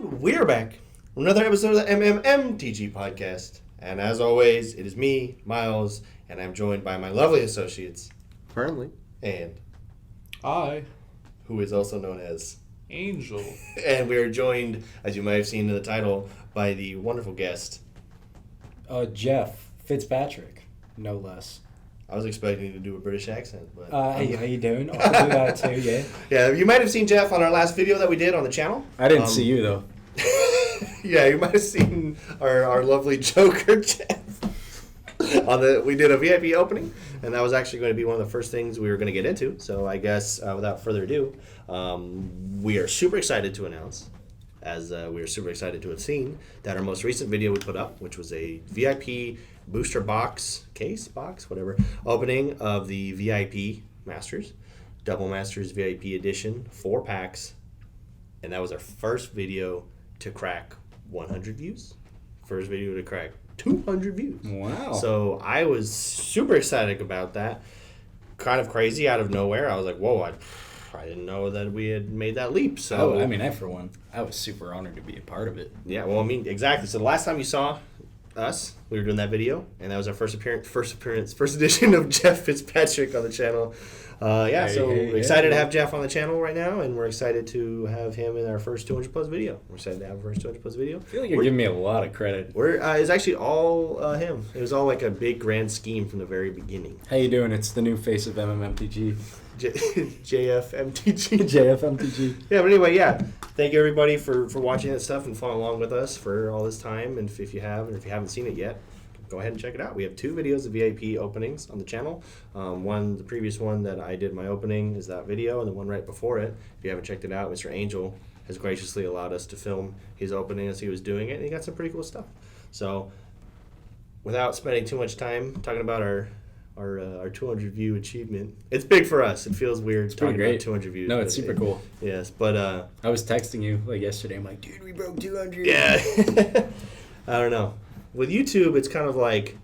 We're back for another episode of the MMMtg Podcast. And as always, it is me, Miles, and I'm joined by my lovely associates, Currently. and I, who is also known as Angel. And we are joined, as you might have seen in the title, by the wonderful guest. Jeff Fitzpatrick, no less. I was expecting to do a British accent, but Hey, how you doing? I can do that too, yeah. yeah, you might have seen Jeff on our last video that we did on the channel. I didn't see you, though. Yeah, you might have seen our lovely Joker Jeff. We did a VIP opening, and that was actually going to be one of the first things we were going to get into. So I guess without further ado, we are super excited to announce, as we are super excited to have seen, that our most recent video we put up, which was a VIP booster box, whatever, opening of the VIP Masters, Double Masters VIP Edition, 4 packs, and that was our first video to crack 100 views. First video to crack 200 views. Wow. So I was super excited about that. Kind of crazy out of nowhere. I was like, whoa, I didn't know that we had made that leap. So for one, I was super honored to be a part of it. yeah, well, I mean, exactly. So the last time you saw us, we were doing that video, and that was our first edition of Jeff Fitzpatrick on the channel. We're excited to have Jeff on the channel right now, and we're excited to have him in our first 200 plus video. We're excited to have our first 200 plus video. I feel like you're giving me a lot of credit. It's actually all him. It was all like a big grand scheme from the very beginning. How you doing? It's the new face of MMMtg. JFMTG. JFMtg. Yeah, but anyway, yeah. Thank you everybody for watching that stuff and following along with us for all this time. And if you haven't seen it yet, go ahead and check it out. We have 2 videos of VIP openings on the channel. The previous one that I did my opening is that video, and the one right before it, if you haven't checked it out, Mr. Angel has graciously allowed us to film his opening as he was doing it, and he got some pretty cool stuff. So, without spending too much time talking about our 200 view achievement, it's big for us. It feels weird talking about 200 views. No, it's super cool. Yes, but I was texting you like yesterday. I'm like, dude, we broke 200. Yeah. I don't know. With YouTube, it's kind of like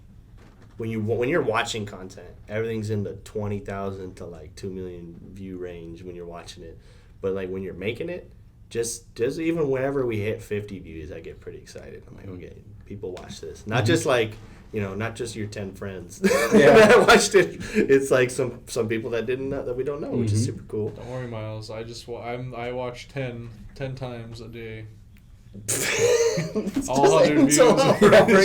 when you're watching content, everything's in the 20,000 to like 2 million view range when you're watching it. But like when you're making it, just even whenever we hit 50 views, I get pretty excited. I'm like, okay, people watch this. Not just like, not just your 10 friends that watched it. It's like some people that we don't know, which is super cool. Don't worry, Miles. I watch 10 times a day. All 100 views.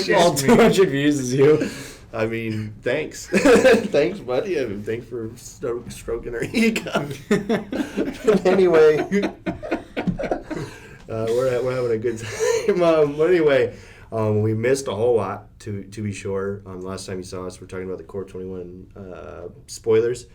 All 200 views is you. I mean, thanks. Thanks, buddy. I mean, thanks for stroking our ego. Anyway, we're having a good time. But anyway, we missed a whole lot, to be sure. Last time you saw us, we're talking about the Core 21 spoilers.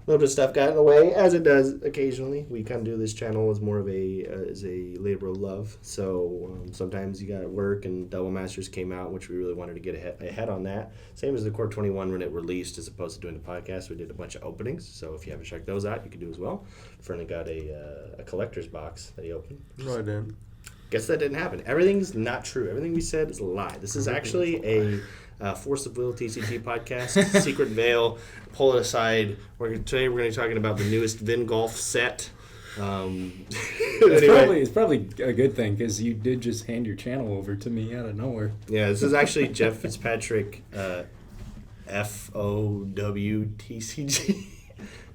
A little bit of stuff got in the way, as it does occasionally. We kind of do this channel as more of as a labor of love. So sometimes you got to work, and Double Masters came out, which we really wanted to get ahead on that. Same as the Core 21 when it released, as opposed to doing the podcast. We did a bunch of openings. So if you haven't checked those out, you can do as well. Fernie got a collector's box that he opened. No, I didn't. Guess that didn't happen. Everything's not true. Everything we said is a lie. This is actually a Force of Will TCG podcast. Secret Veil. Pull it aside. Today we're going to be talking about the newest Vin Golf set. It's probably a good thing, because you did just hand your channel over to me out of nowhere. Yeah, this is actually Jeff Fitzpatrick, FOWTCG.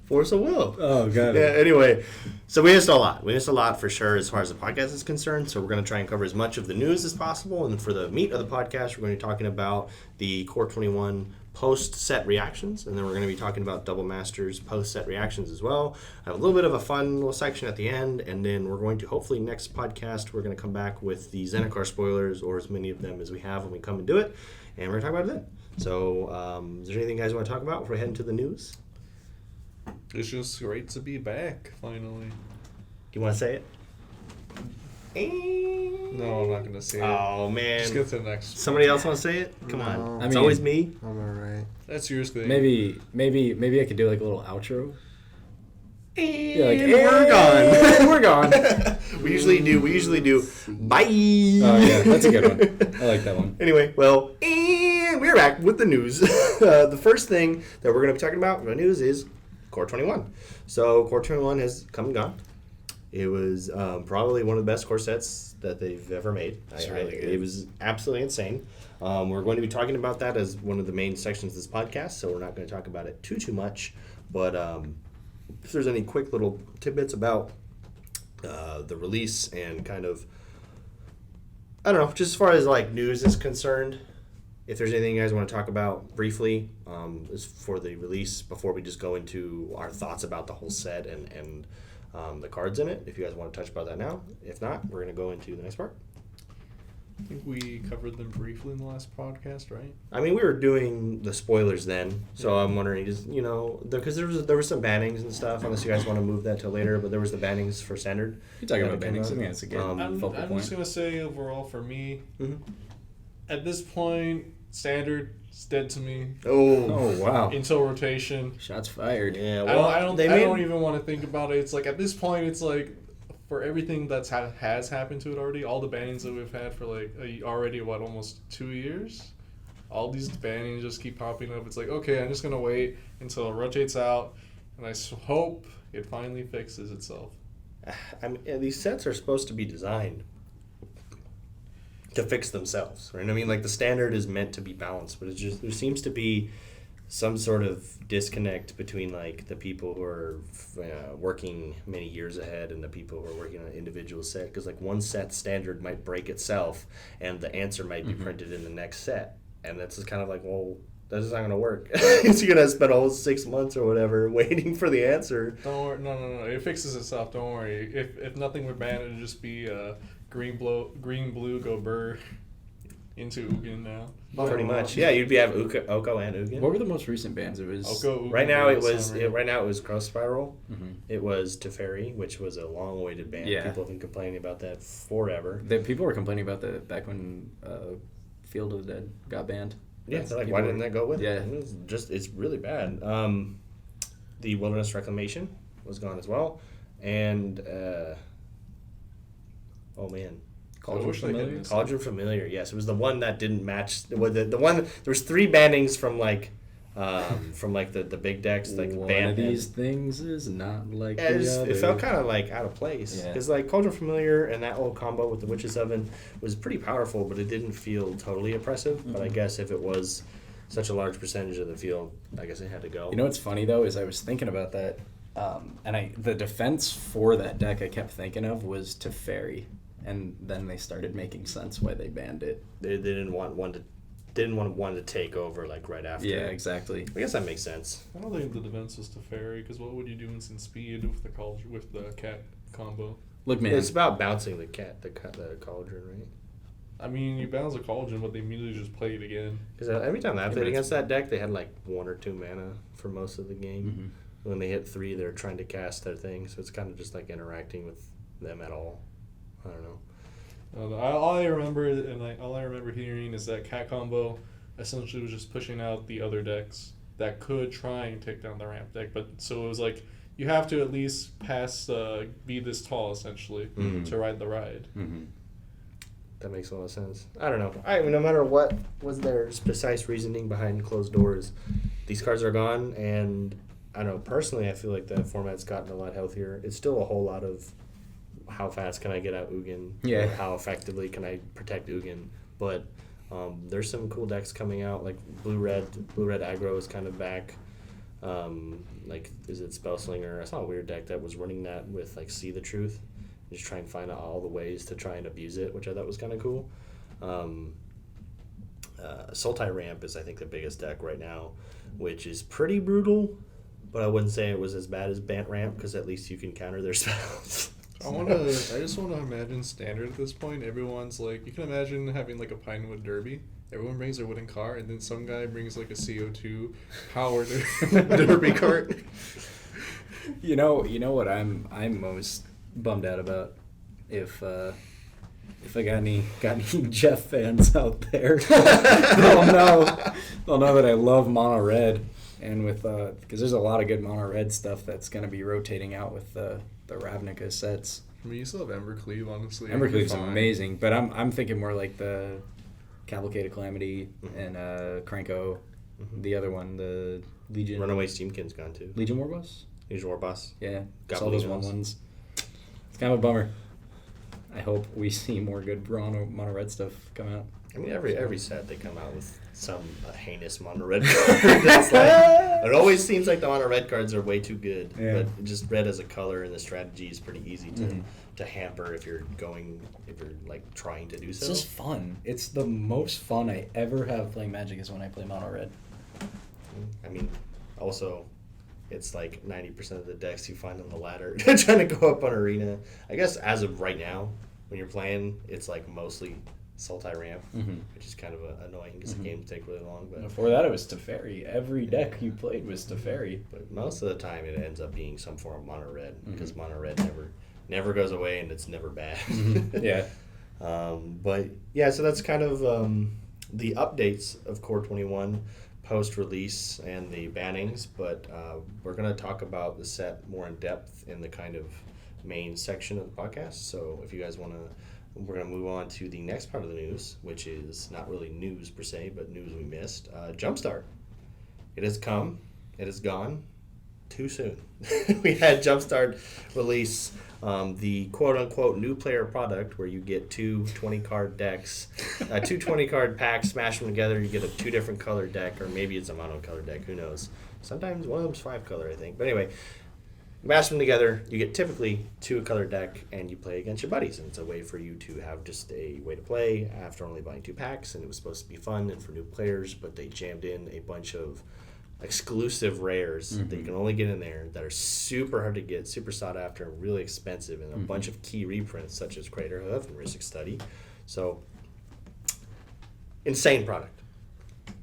Force of Will. Oh, got it. Yeah, anyway, so we missed a lot. We missed a lot for sure as far as the podcast is concerned. So we're going to try and cover as much of the news as possible. And for the meat of the podcast, we're going to be talking about the Core 21 post-set reactions. And then we're going to be talking about Double Masters post-set reactions as well. I have a little bit of a fun little section at the end. And then we're going to, hopefully next podcast, we're going to come back with the Zendikar spoilers, or as many of them as we have when we come and do it. And we're going to talk about it then. So is there anything you guys want to talk about before we head into the news? It's just great to be back, finally. Do you want to say it? No, I'm not going to say it. Oh, man. Just get to the next. Somebody else want to say it? Come on. It's always me. I'm alright. That's yours thing. Maybe I could do like a little outro. And we're gone. We're gone. We usually do. Bye. Oh, yeah. That's a good one. I like that one. Anyway, well, and we're back with the news. The first thing that we're going to be talking about in the news is Core 21. So Core 21 has come and gone. It was probably one of the best core sets that they've ever made. It's really good. It was absolutely insane. We're going to be talking about that as one of the main sections of this podcast, so we're not going to talk about it too much. But if there's any quick little tidbits about the release and kind of, I don't know, just as far as like news is concerned, if there's anything you guys want to talk about briefly is for the release before we just go into our thoughts about the whole set and the cards in it, if you guys want to touch about that now. If not, we're going to go into the next part. I think we covered them briefly in the last podcast, right? I mean, we were doing the spoilers then, so I'm wondering, just because there was some bannings and stuff. Unless you guys want to move that till later, but there was the bannings for standard. You're talking about bannings. I think that's a good focal I'm point. just gonna say overall for me, Mm-hmm. at this point, standard is dead to me. Oh wow! Until rotation. Shots fired. Yeah, I don't even want to think about it. It's like at this point, it's like for everything that's has happened to it already, all the bannings that we've had for like already almost 2 years, all these bannings just keep popping up. It's like, okay, I'm just gonna wait until it rotates out, and I hope it finally fixes itself. I mean, these sets are supposed to be designed to fix themselves, right? I mean, like the standard is meant to be balanced, but it's just there seems to be some sort of disconnect between like the people who are working many years ahead and the people who are working on an individual set, because like one set standard might break itself and the answer might be printed in the next set, and that's just kind of like, well, that's not going to work. So you're going to spend a whole 6 months or whatever waiting for the answer. Don't worry, no, it fixes itself, don't worry. If nothing would ban, it would just be green blue go burr into Ugin now. Pretty much, yeah. You'd be have Oko and Ugin. What were the most recent bans? It was Oko, Ugin, Right now it Summer. was Cross Spiral. Mhm. It was Teferi, which was a long-awaited ban. Yeah. People have been complaining about that forever. People were complaining about that back when Field of the Dead got banned. Yeah, they're like, why didn't that go with Yeah. it? It's really bad. The Wilderness Reclamation was gone as well, and oh man. Cauldron Familiar? Cauldron Familiar, yes. It was the one that didn't match. The one, there was 3 bannings from like the big decks, like One ban of these things is not like Yeah, the other. it felt kind of like out of place Yeah. because like Cauldron Familiar and that whole combo with the Witch's Oven was pretty powerful, but it didn't feel totally oppressive. But I guess if it was such a large percentage of the field, I guess it had to go. You know what's funny though is I was thinking about that, and the defense for that deck I kept thinking of was Teferi, and then they started making sense why they banned it. They didn't want one to take over like right after. Yeah, exactly. I guess that makes sense. I don't think the defense was Teferi, because what would you do in speed with the cat combo? Look, man, It's about bouncing the Cauldron, right? I mean, you bounce a Cauldron, but they immediately just play it again. Because every time I played but against that deck, they had like 1 or 2 mana for most of the game. When they hit 3, they're trying to cast their thing, so it's kind of just like interacting with them at all. I don't know. All I remember hearing is that cat combo essentially was just pushing out the other decks that could try and take down the ramp deck. But so it was like you have to at least be this tall essentially to ride the ride. That makes a lot of sense. I don't know. I mean, no matter what was their precise reasoning behind closed doors, these cards are gone, and I don't know. Personally, I feel like the format's gotten a lot healthier. It's still a whole lot of how fast can I get out Ugin? Yeah. Or how effectively can I protect Ugin? But there's some cool decks coming out, like Blue Red aggro is kind of back. Like, is it Spellslinger? I saw a weird deck that was running that with like See the Truth. Just try and find out all the ways to try and abuse it, which I thought was kind of cool. Sultai Ramp is, I think, the biggest deck right now, which is pretty brutal, but I wouldn't say it was as bad as Bant Ramp, because at least you can counter their spells. I just want to imagine standard at this point. Everyone's like, you can imagine having like a Pinewood Derby. Everyone brings their wooden car, and then some guy brings like a CO2 powered derby cart. You know what I'm most bummed out about, if I got any Jeff fans out there, they'll know that I love mono red, and with because there's a lot of good mono red stuff that's going to be rotating out with the Ravnica sets. I mean, you still have Embercleave, honestly. Embercleave's amazing, but I'm thinking more like the Cavalcade of Calamity and Kranko, the other one, the Legion. Runaway Steamkin's gone too. Legion Warboss? Legion Warboss. Yeah, just all those Gobelinos. ones. kind of a bummer. I hope we see more good mono red stuff come out. I mean, every set they come out with some heinous mono red card. That's like, it always seems like the mono red cards are way too good. Yeah. But just red as a color and the strategy is pretty easy to hamper if you're like trying to do so. It's just fun. It's the most fun I ever have playing Magic is when I play mono red. I mean, also, it's like 90% of the decks you find on the ladder trying to go up on Arena. I guess as of right now, when you're playing, it's like mostly Sultai Ramp, which is kind of annoying because the games take really long. But before that, it was Teferi. Every deck you played was Teferi. But most of the time, it ends up being some form of mono red because mono red never goes away and it's never bad. Yeah. But yeah, so that's kind of the updates of Core 21 post-release and the bannings. But we're going to talk about the set more in depth in the kind of main section of the podcast. So if you guys want to, we're going to move on to the next part of the news, which is not really news per se, but news we missed. Jumpstart. It has come. It has gone. Too soon. We had Jumpstart release the quote-unquote new player product where you get two 20-card decks, two 20-card packs, smash them together, you get a 2 different color deck, or maybe it's a mono-color deck, who knows. Sometimes one of them's 5-color, I think. But anyway, mash them together, you get typically 2 color deck, and you play against your buddies. And it's a way for you to have just a way to play after only buying 2 packs, and it was supposed to be fun and for new players, but they jammed in a bunch of exclusive rares that you can only get in there that are super hard to get, super sought after, and really expensive, and a bunch of key reprints such as Crater Hoof and Ristic Study. So, insane product.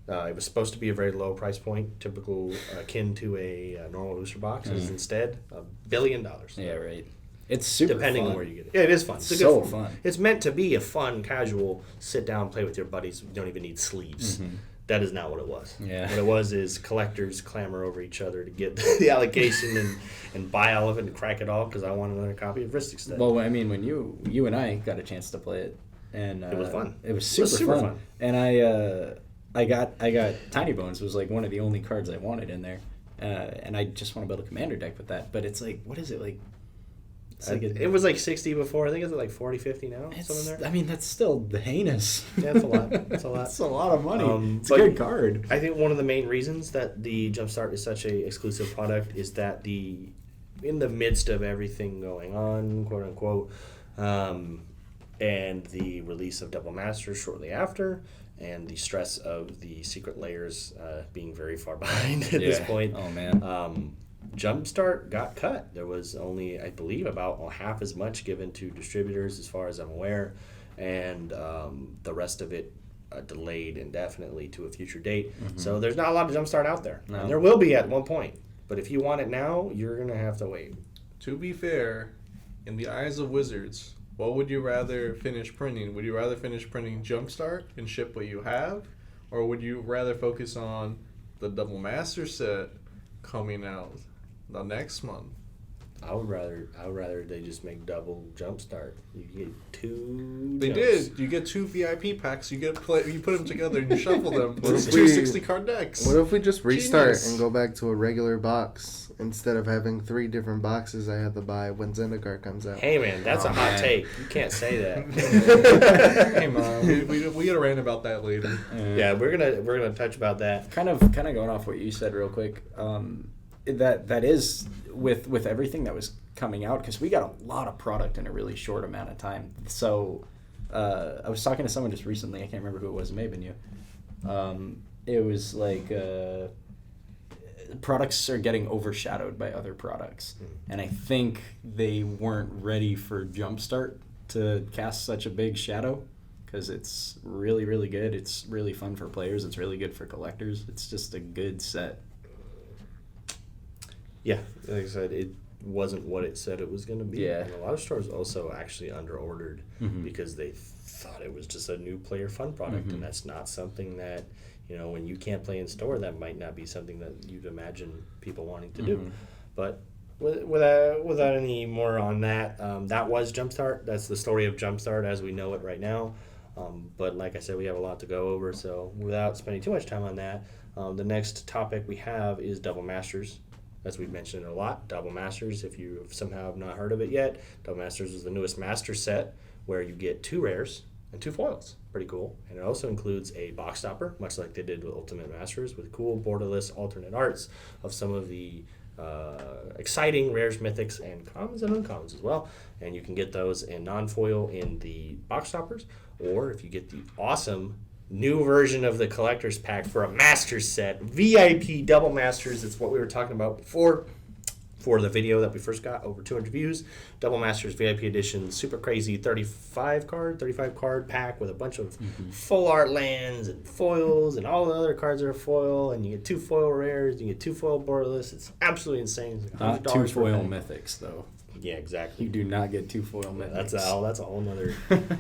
It was supposed to be a very low price point, typical akin to a normal booster box. It is instead $1 billion. Yeah, right. It's super depending fun. on where you get it. Yeah, it is fun. It's so good fun. It's meant to be a fun, casual, sit down, play with your buddies. You don't even need sleeves. That is not what it was. Yeah. What it was is collectors clamor over each other to get the allocation and buy all of it and crack it all because I want another copy of Ristic Study. Well, I mean, when you and I got a chance to play it, and it was fun. It was super fun. And I got Tiny Bones was like one of the only cards I wanted in there, and I just want to build a commander deck with that. But it's like, what is it like? It's like it was like 60 before. I think it's like 40, 50 now. Somewhere there. I mean, that's still heinous. Yeah, it's a lot. It's a lot. It's a lot of money. It's a good card. I think one of the main reasons that the Jumpstart is such a exclusive product is that in the midst of everything going on, quote unquote, and the release of Double Masters shortly after, and the stress of the secret layers being very far behind at this point. Oh man. Jumpstart got cut. There was only, I believe, about half as much given to distributors as far as I'm aware, and the rest of it delayed indefinitely to a future date. So there's not a lot of Jumpstart out there. No. And there will be at one point. But if you want it now, you're going to have to wait. To be fair, in the eyes of Wizards, what would you rather finish printing? Would you rather finish printing Jumpstart and ship what you have? Or would you rather focus on the Double Master set coming out the next month? I would rather they just make double Jumpstart. You get 2 They jumps. did. You get 2 VIP packs. You put them together and you shuffle them. What It's if 2 we- 60-card decks. What if we just restart Genius. and go back to a regular box instead of having 3 different boxes I have to buy when Zendikar comes out? Hey, man, that's a hot take. You can't say that. Hey, Mom. We got to rant about that later. Yeah, we're gonna touch about that. Kind of going off what you said real quick. That is with everything that was coming out, because we got a lot of product in a really short amount of time. So I was talking to someone just recently. I can't remember who it was. It may have been you. It was like products are getting overshadowed by other products, and I think they weren't ready for Jumpstart to cast such a big shadow, because it's really, really good. It's really fun for players. It's really good for collectors. It's just a good set. Yeah, like I said, it wasn't what it said it was going to be. Yeah. And a lot of stores also actually under-ordered because they thought it was just a new player fun product, and that's not something that, when you can't play in store, that might not be something that you'd imagine people wanting to do. But without any more on that, that was Jumpstart. That's the story of Jumpstart as we know it right now. But like I said, we have a lot to go over, so without spending too much time on that, the next topic we have is Double Masters. as we've mentioned a lot, Double Masters. If you somehow have not heard of it yet, Double Masters is the newest master set where you get 2 rares and 2 foils. Pretty cool. And it also includes a box stopper, much like they did with Ultimate Masters, with cool borderless alternate arts of some of the exciting rares, mythics, and commons and uncommons as well. And you can get those in non-foil in the box stoppers, or if you get the awesome new version of the collector's pack for a Masters set, VIP Double Masters. It's what we were talking about before for the video that we first got, over 200 views. Double Masters VIP edition, super crazy 35 card pack with a bunch of full art lands and foils, and all the other cards are foil, and you get 2 foil rares, you get 2 foil borderless. It's absolutely insane. It's Not 2 foil mythics, though. Yeah, exactly. You do not get 2 foil mythics. That's a whole nother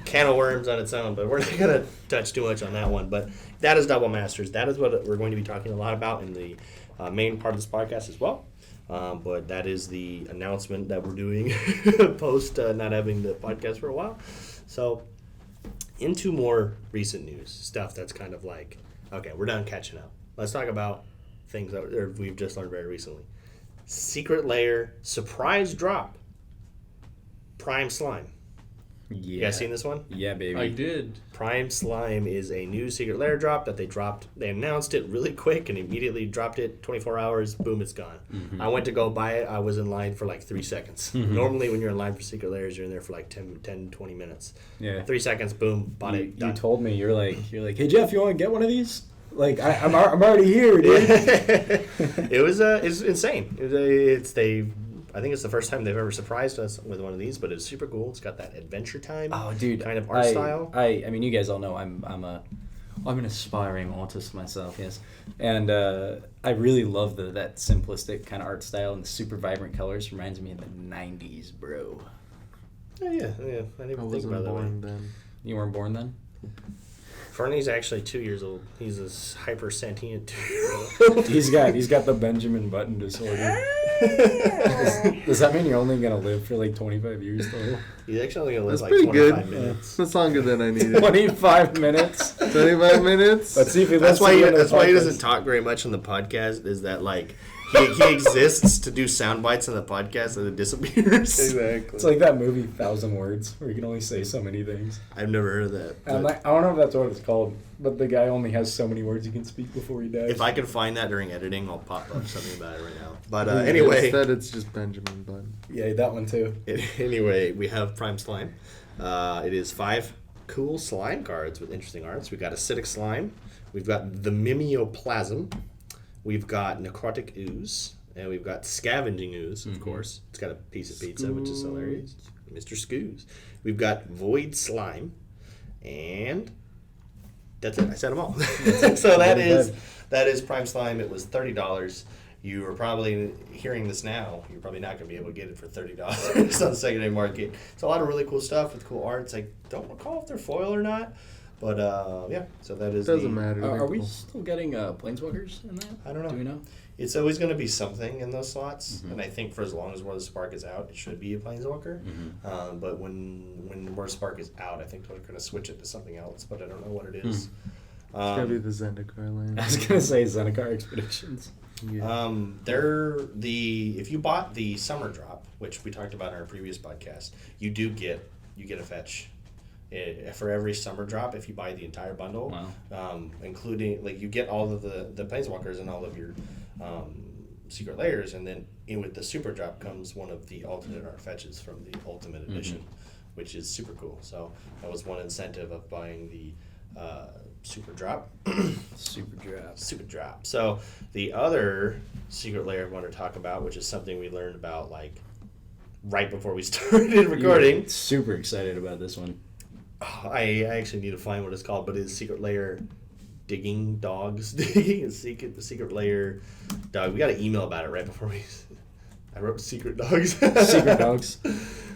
can of worms on its own, but we're not going to touch too much on that one. But that is Double Masters. That is what we're going to be talking a lot about in the main part of this podcast as well. But that is the announcement that we're doing post not having the podcast for a while. So into more recent news, stuff that's kind of like, okay, we're done catching up. Let's talk about things that we've just learned very recently. Secret Lair surprise drop. Prime Slime. Yeah. You guys seen this one? Yeah, baby. I did. Prime Slime is a new Secret Lair drop that they dropped. They announced it really quick and immediately dropped it. 24 hours, boom, it's gone. I went to go buy it. I was in line for like 3 seconds. Normally, when you're in line for Secret Lairs, you're in there for like 10, 20 minutes. Yeah. 3 seconds, boom, bought it. You Done. told me, you're like, hey Jeff, you want to get one of these? Like, I'm already here, dude. It's insane. I think it's the first time they've ever surprised us with one of these, but it's super cool. It's got that Adventure Time kind of art style. I mean, you guys all know I'm an aspiring artist myself, yes. And I really love that simplistic kind of art style, and the super vibrant colors reminds me of the 90s, bro. Oh, yeah. I didn't I even think wasn't about born that. then. You weren't born then? Fernie's actually 2 years old. He's a hyper sentient 2-year-old. He's got the Benjamin Button disorder. Does that mean you're only gonna live for like 25 years though? He's actually going to live That's like pretty 25 good. minutes. That's longer than I needed. 25 minutes. 25 minutes? Let's see if he That's lets why us that's why he podcast. doesn't talk very much on the podcast. Is that like he exists to do sound bites on the podcast and then disappears. Exactly. It's like that movie 1,000 Words where you can only say so many things. I've never heard of that. And but I don't know if that's what it's called, but the guy only has so many words he can speak before he dies. if I can find that during editing, I'll pop up something about it right now. But Yeah, anyway, Instead, it's just Benjamin Button. Yeah, that one too. anyway, we have Prime Slime. It is 5 cool slime cards with interesting arts. We've got Acidic Slime. We've got the Mimeoplasm. We've got Necrotic Ooze. And we've got Scavenging Ooze, of course. It's got a piece of pizza, which is hilarious. Mr. Scoos. We've got Void Slime. And that's it. I said them all. So that is Prime Slime. It was $30. You are probably hearing this now. You're probably not going to be able to get it for $30 on the secondary market. It's a lot of really cool stuff with cool arts. I don't recall if they're foil or not. But, yeah. So that is Doesn't matter. Are They're we cool. still getting Planeswalkers in that? I don't know. Do we know? It's always going to be something in those slots, and I think for as long as War of the Spark is out, it should be a Planeswalker. But when War of the Spark is out, I think they're going to switch it to something else, but I don't know what it is. It's gotta be the Zendikar land. I was gonna say Zendikar Expeditions. Yeah. If you bought the Summer Drop, which we talked about in our previous podcast, you get a fetch. For every Summer Drop, if you buy the entire bundle, including like you get all of the Planeswalkers and all of your Secret Lairs, and then with the Super Drop comes one of the alternate art fetches from the Ultimate Edition, which is super cool. So that was one incentive of buying the Super Drop. Super Drop. So the other Secret Lair I want to talk about, which is something we learned about like right before we started recording. You're super excited about this one. I actually need to find what it's called, but it's Secret Lair Digging Dogs. The Secret Lair Dog. We got an email about it right before I wrote Secret Dogs. Secret Dogs.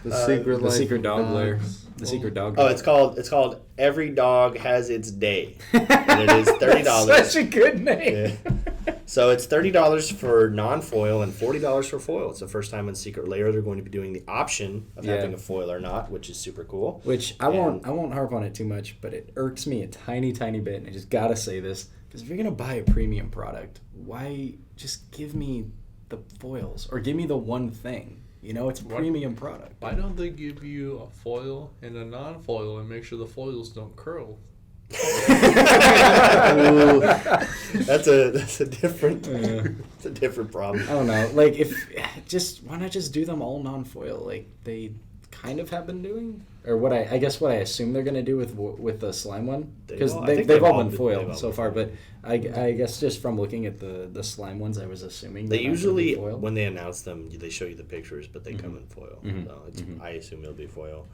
The secret dog dogs. lair. The secret dog. Oh, it's called Every Dog Has Its Day, and it is $30. Such a good name. Yeah. So it's $30 for non-foil and $40 for foil. It's the first time in Secret Lair they're going to be doing the option of having a foil or not, which is super cool. Which I won't harp on it too much, but it irks me a tiny bit, and I just gotta say this because if you're gonna buy a premium product, why just give me the foils, or give me the one thing. You know, it's a premium product. Why don't they give you a foil and a non-foil and make sure the foils don't curl? That's a different it's a different problem. I don't know. Like, why not just do them all non-foil? Like they kind of have been doing, or what I guess what I assume they're gonna do with the slime one, because they've all been foil so far. But I guess just from looking at the slime ones, I was assuming they usually when they announce them, they show you the pictures, but they come in foil. Mm-hmm. So I assume it'll be foil.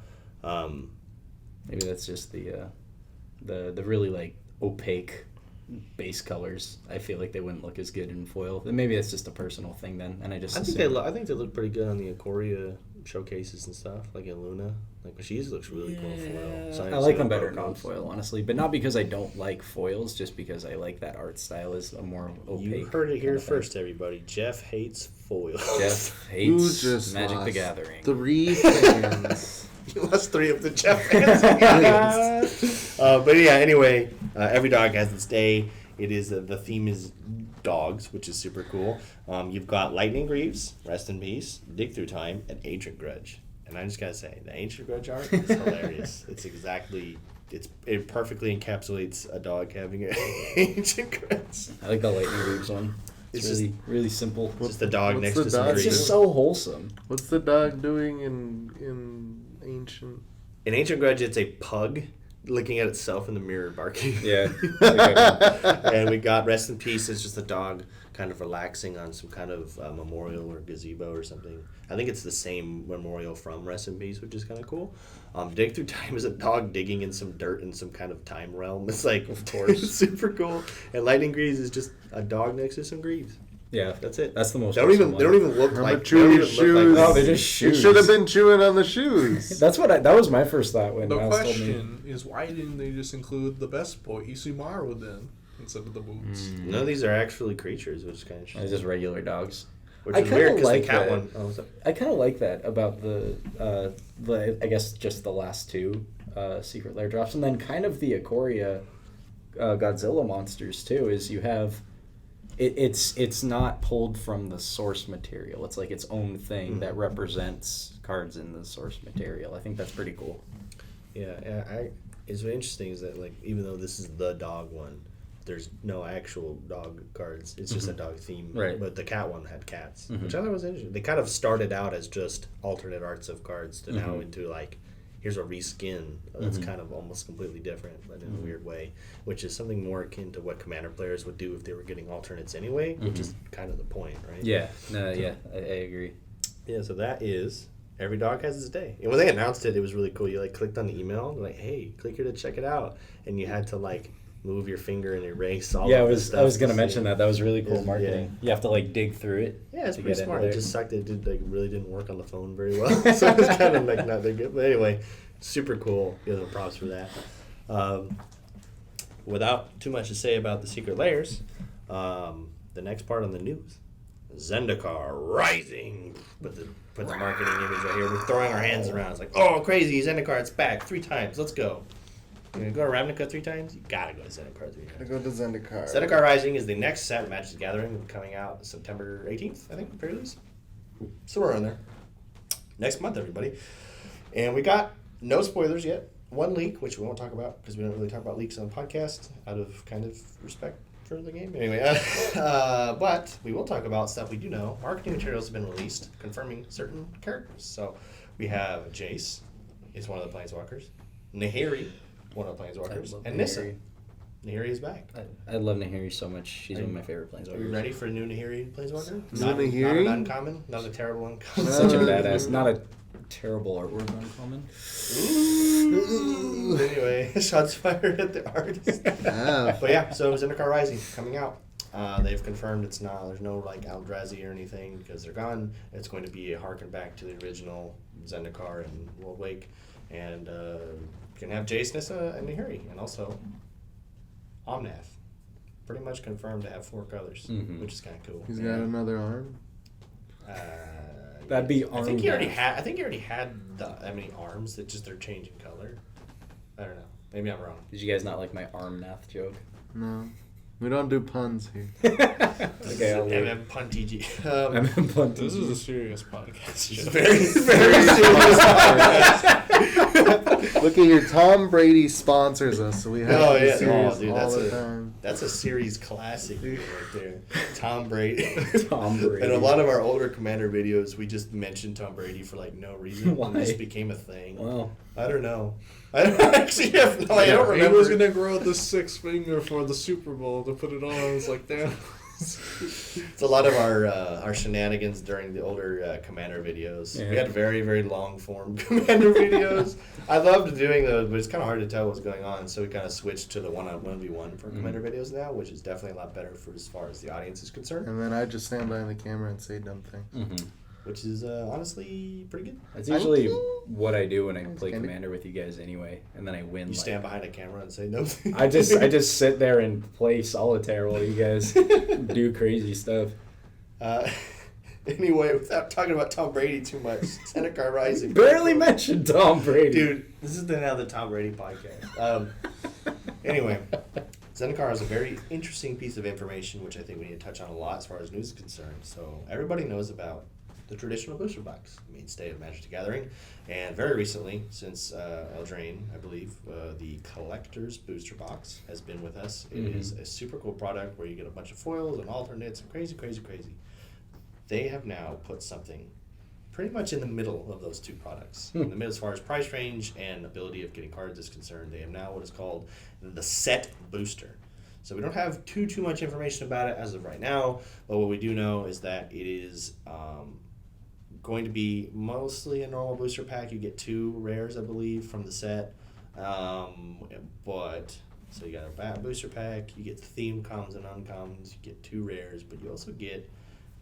Maybe that's just the really like opaque base colors. I feel like they wouldn't look as good in foil. And maybe that's just a personal thing then. And I think they look pretty good on the Ikoria showcases and stuff, like in Luna. Like she looks really cool in foil. So I like them better non-foil, honestly, but not because I don't like foils, just because I like that art style is a more opaque. You heard it here first, everybody. Jeff hates foil. Jeff hates Magic the Gathering. 3 fans. You lost 3 of the Jeff fans. But yeah, anyway, every dog has its day. It is the theme is dogs, which is super cool. You've got Lightning Greaves, rest in peace, Dig Through Time, and Ancient Grudge. And I just gotta say, the Ancient Grudge art is hilarious. It perfectly encapsulates a dog having an Ancient Grudge. I like the Lightning Greaves one. It's really simple. Just the dog next to some dog trees. It's just so wholesome. What's the dog doing in Ancient? In Ancient Grudge, it's a pug looking at itself in the mirror barking. Yeah. And we got Rest in Peace. It's just a dog kind of relaxing on some kind of memorial or gazebo or something. I think it's the same memorial from Rest in Peace, which is kind of cool. Dig Through Time is a dog digging in some dirt in some kind of time realm. It's like, of course, super cool. And Lightning Greaves is just a dog next to some greaves. Yeah, that's it. That's the most. They don't even look like shoes. No, they're just shoes. It should have been chewing on the shoes. That was my first thought when The Miles told me. question is, why didn't they just include the best boy, Isumaru, then, instead of the boots? None of these are actually creatures, which is kind of interesting. They're just regular dogs. Which is weird because the cat one. I kind of like that about the I guess just the last 2 secret lair drops, and then kind of the Ikoria Godzilla monsters too. Is you have it's not pulled from the source material. It's like its own thing that represents cards in the source material. I think that's pretty cool. Yeah. It's interesting is that like even though this is the dog one, there's no actual dog cards. It's just a dog theme. Right. But the cat one had cats, which I thought was interesting. They kind of started out as just alternate arts of cards to now into like, here's a reskin that's kind of almost completely different, but in a weird way, which is something more akin to what Commander players would do if they were getting alternates anyway, which is kind of the point, right? Yeah. I agree. Yeah, so that is every dog has its day. And when they announced it, it was really cool. You like clicked on the email, and like, hey, click here to check it out, and you had to like move your finger and erase all. Yeah, of this stuff. I was gonna mention that. That was really cool marketing. Yeah. You have to like dig through it. Yeah, it's to pretty get smart. into It there. just sucked. It really didn't work on the phone very well, so it was kind of like not that good. But anyway, super cool. Give them props for that. Without too much to say about the secret layers, the next part on the news, Zendikar Rising. Put the marketing image right here. We're throwing our hands around. It's like, oh, crazy! Zendikar, it's back 3 times. Let's go. You're gonna go to Ravnica 3 times? You gotta go to Zendikar 3 times. Gotta go to Zendikar. Zendikar Rising is the next set of Magic the Gathering, coming out September 18th, I think, pre-release. So we're on there. Next month, everybody. And we got no spoilers yet. 1 leak, which we won't talk about because we don't really talk about leaks on the podcast out of kind of respect for the game. Anyway, but we will talk about stuff we do know. Marketing materials have been released confirming certain characters. So we have Jace, he's one of the Planeswalkers. Nahiri, one of the Planeswalkers. And Nissa. Nahiri is back. I love Nahiri so much. She's one of my favorite planeswalkers. Are you ready for a new Nahiri Planeswalker? New Not Nahiri? an uncommon, not a terrible uncommon. Such a badass. Not a terrible artwork uncommon. Ooh. Anyway, shots fired at the artist. But yeah, so Zendikar Rising coming out. They've confirmed it's not. There's no like Eldrazi or anything because they're gone. It's going to be a harken back to the original Zendikar and World Wake, and you can have Jace, Nissa, and Nahiri, and also Omnath. Pretty much confirmed to have 4 colors, which is kind of cool. He's got another arm. That'd be I think he already had. I think he already had many arms. That just they're changing color. I don't know. Maybe I'm wrong. Did you guys not like my arm math joke? No. We don't do puns here. Okay, I'll leave. MMMtg. MMMtg. This is a serious podcast. It's Joe. very, very serious podcast. Look at your Tom Brady sponsors us, so we have Oh, to yeah. be serious Oh, dude, all that's the a- time. That's a series classic right there. Tom Brady. Tom Brady. And a lot of our older Commander videos, we just mentioned Tom Brady for like no reason. Why? It just became a thing. Well, I don't know. I don't actually have no. I don't He remember. was gonna grow the 6th finger for the Super Bowl to put it on. It's like, damn. It's a lot of our shenanigans during the older Commander videos. Yeah. We had very, very long form Commander videos. I loved doing those, but it's kind of hard to tell what's going on. So we kind of switched to the 1v1 for Commander videos now, which is definitely a lot better for as far as the audience is concerned. And then I just stand behind the camera and say dumb things. mm-hmm. Which is honestly pretty good. That's usually what I do when I It's play kinda- Commander with you guys anyway, and then I win. You like- stand behind a camera and say no. I just sit there and play solitaire while you guys do crazy stuff. Anyway, without talking about Tom Brady too much, Seneca Rising. Barely mentioned Tom Brady. Dude, this is now the Tom Brady podcast. Anyway, Zendikar has a very interesting piece of information, which I think we need to touch on a lot as far as news is concerned. So everybody knows about the traditional booster box, mainstay of Magic the Gathering, and very recently, since Eldraine, I believe, the collector's booster box has been with us. It is a super cool product where you get a bunch of foils and alternates and crazy, crazy, crazy. They have now put something pretty much in the middle of those two products. In the middle as far as price range and ability of getting cards is concerned, they have now what is called the set booster. So we don't have too much information about it as of right now, but what we do know is that it is going to be mostly a normal booster pack. You get 2 rares, I believe, from the set. But so you got a booster pack, you get theme commons and uncommons, you get 2 rares, but you also get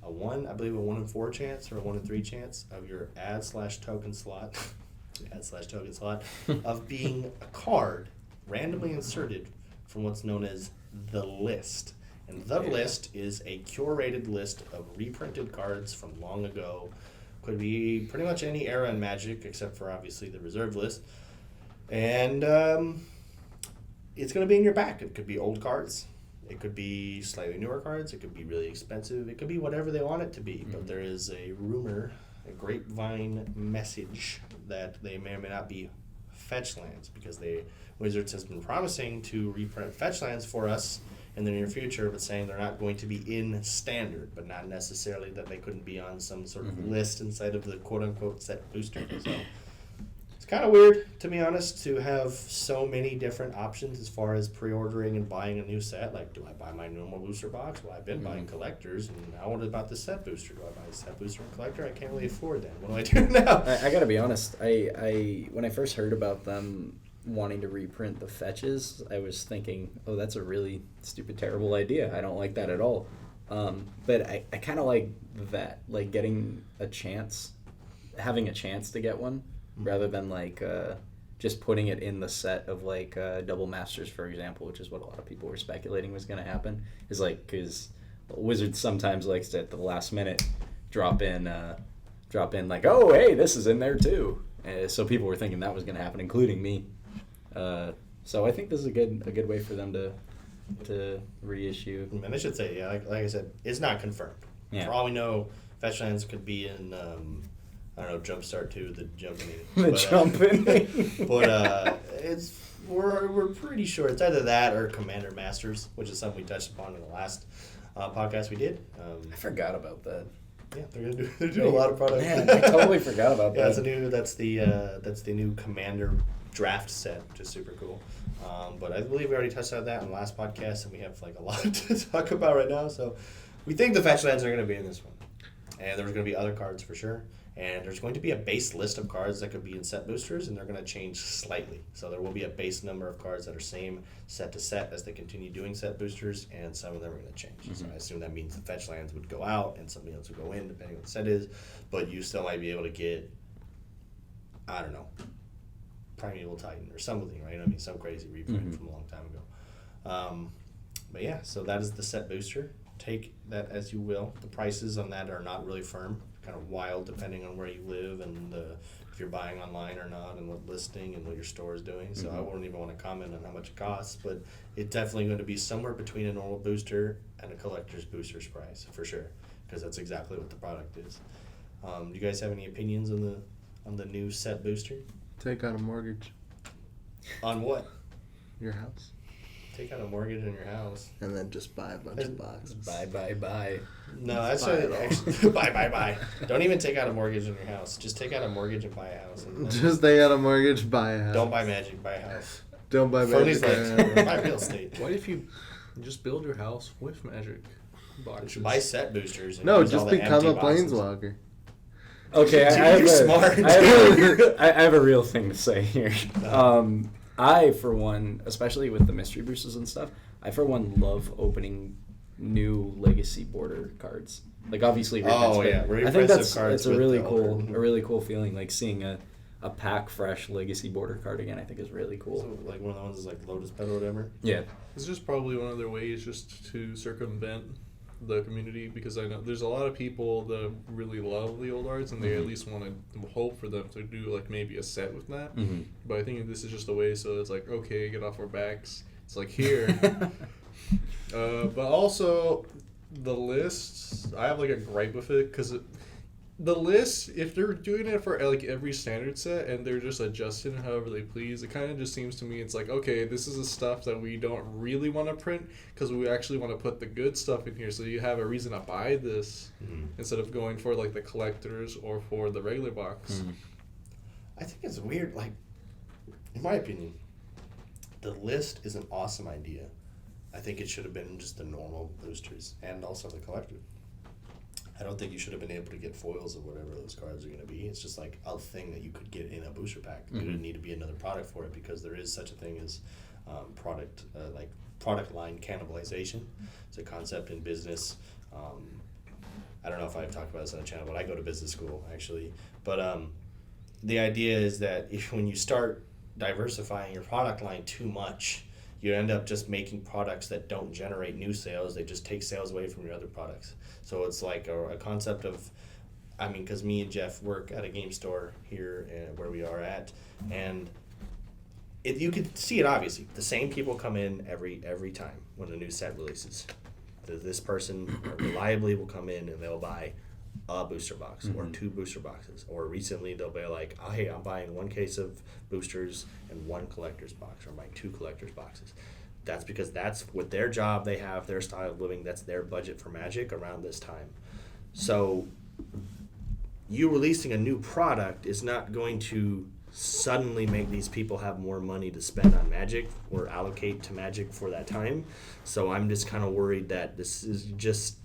a 1 in 4 chance or a 1 in 3 chance of your add/token slot of being a card randomly inserted from what's known as the list. And the list is a curated list of reprinted cards from long ago. Could be pretty much any era in Magic except for obviously the reserve list. And it's going to be in your back. It could be old cards. It could be slightly newer cards. It could be really expensive. It could be whatever they want it to be. But there is a rumor, a grapevine message that they may or may not be fetch lands because Wizards has been promising to reprint fetch lands for us in the near future, but saying they're not going to be in standard, but not necessarily that they couldn't be on some sort of list inside of the quote-unquote set booster. So it's kind of weird, to be honest, to have so many different options as far as pre-ordering and buying a new set. Like, do I buy my normal booster box? Well, I've been buying collectors, and now what about the set booster? Do I buy a set booster and collector? I can't really afford that. What do I do now? I gotta be honest. I when I first heard about them wanting to reprint the fetches, I was thinking, oh, that's a really stupid, terrible idea. I don't like that at all. But I kind of like that, like getting a chance, having a chance to get one, rather than like just putting it in the set of like double masters, for example, which is what a lot of people were speculating was going to happen. Is like because Wizards sometimes likes to at the last minute drop in like, oh, hey, this is in there too. So people were thinking that was going to happen, including me. So I think this is a good way for them to reissue. And I should say, yeah, like I said, it's not confirmed. Yeah. For all we know, fetch lands could be in, I don't know, Jumpstart 2, the jumping. The jumping. But we're pretty sure it's either that or Commander Masters, which is something we touched upon in the last podcast we did. I forgot about that. Yeah, they're doing a lot of products. Man, I totally forgot about that. Yeah, that's the new Commander draft set, which is super cool. But I believe we already touched on that in the last podcast, and we have like a lot to talk about right now. So we think the fetch lands are going to be in this one, and there's going to be other cards for sure. And there's going to be a base list of cards that could be in set boosters, and they're going to change slightly. So there will be a base number of cards that are same set to set as they continue doing set boosters, and some of them are going to change. So I assume that means the fetch lands would go out and something else would go in, depending on what the set is. But you still might be able to get, I don't know, Primeval Titan or something, right? I mean, some crazy reprint from a long time ago. But yeah, so that is the set booster. Take that as you will. The prices on that are not really firm. Kind of wild depending on where you live and the if you're buying online or not, and what listing and what your store is doing. So I wouldn't even want to comment on how much it costs, but it's definitely going to be somewhere between a normal booster and a collector's booster's price for sure, because that's exactly what the product is. Do you guys have any opinions on the new set booster? Take out a mortgage. On what? Your house. Take out a mortgage on your house. And then just buy a bunch of boxes. Buy. No, that's Buy it all. actually buy. Don't even take out a mortgage on your house. Just take out a mortgage and buy a house. And Just take out a mortgage, buy a house. don't buy Magic, buy a house. Don't buy Phony's Magic. like, buy real estate. What if you just build your house with Magic boxes? Buy set boosters. And No, use all just the become empty a boxes. planeswalker. Okay, Dude, you're smart. I have a real thing to say here. I, for one, especially with the mystery boosters and stuff, I, for one, love opening new legacy border cards. Like, obviously, Oh, reprints, yeah, but I reprints think of that's cards it's a with really the cool, older- a really cool feeling. Like seeing a pack fresh legacy border card again, I think is really cool. So, like one of the ones is like Lotus Petal or whatever. Yeah. It's just probably one of their ways just to circumvent the community, because I know there's a lot of people that really love the old arts and they at least want to hope for them to do like maybe a set with that. Mm-hmm. But I think this is just a way, so it's like, okay, get off our backs. It's like here. But also the lists, I have like a gripe with it, because the list, if they're doing it for like every standard set and they're just adjusting it however they please, it kind of just seems to me it's like, okay, this is the stuff that we don't really want to print because we actually want to put the good stuff in here, so you have a reason to buy this instead of going for like the collectors or for the regular box. I think it's weird. Like, in my opinion, the list is an awesome idea. I think it should have been just the normal boosters and also the collector. I don't think you should have been able to get foils of whatever those cards are going to be. It's just like a thing that you could get in a booster pack. There didn't need to be another product for it, because there is such a thing as product line cannibalization. It's a concept in business. I don't know if I've talked about this on the channel, but I go to business school actually. But the idea is that when you start diversifying your product line too much, you end up just making products that don't generate new sales. They just take sales away from your other products. So it's like a concept of, I mean, because me and Jeff work at a game store here where we are at, and you could see it obviously. The same people come in every time when a new set releases. This person reliably will come in and they'll buy a booster box or two booster boxes. Or recently they'll be like, oh, hey, I'm buying 1 case of boosters and 1 collector's box, or I'm buying 2 collector's boxes. That's because that's what their job, they have their style of living, that's their budget for Magic around this time. So you releasing a new product is not going to suddenly make these people have more money to spend on Magic or allocate to Magic for that time. So I'm just kind of worried that this is just,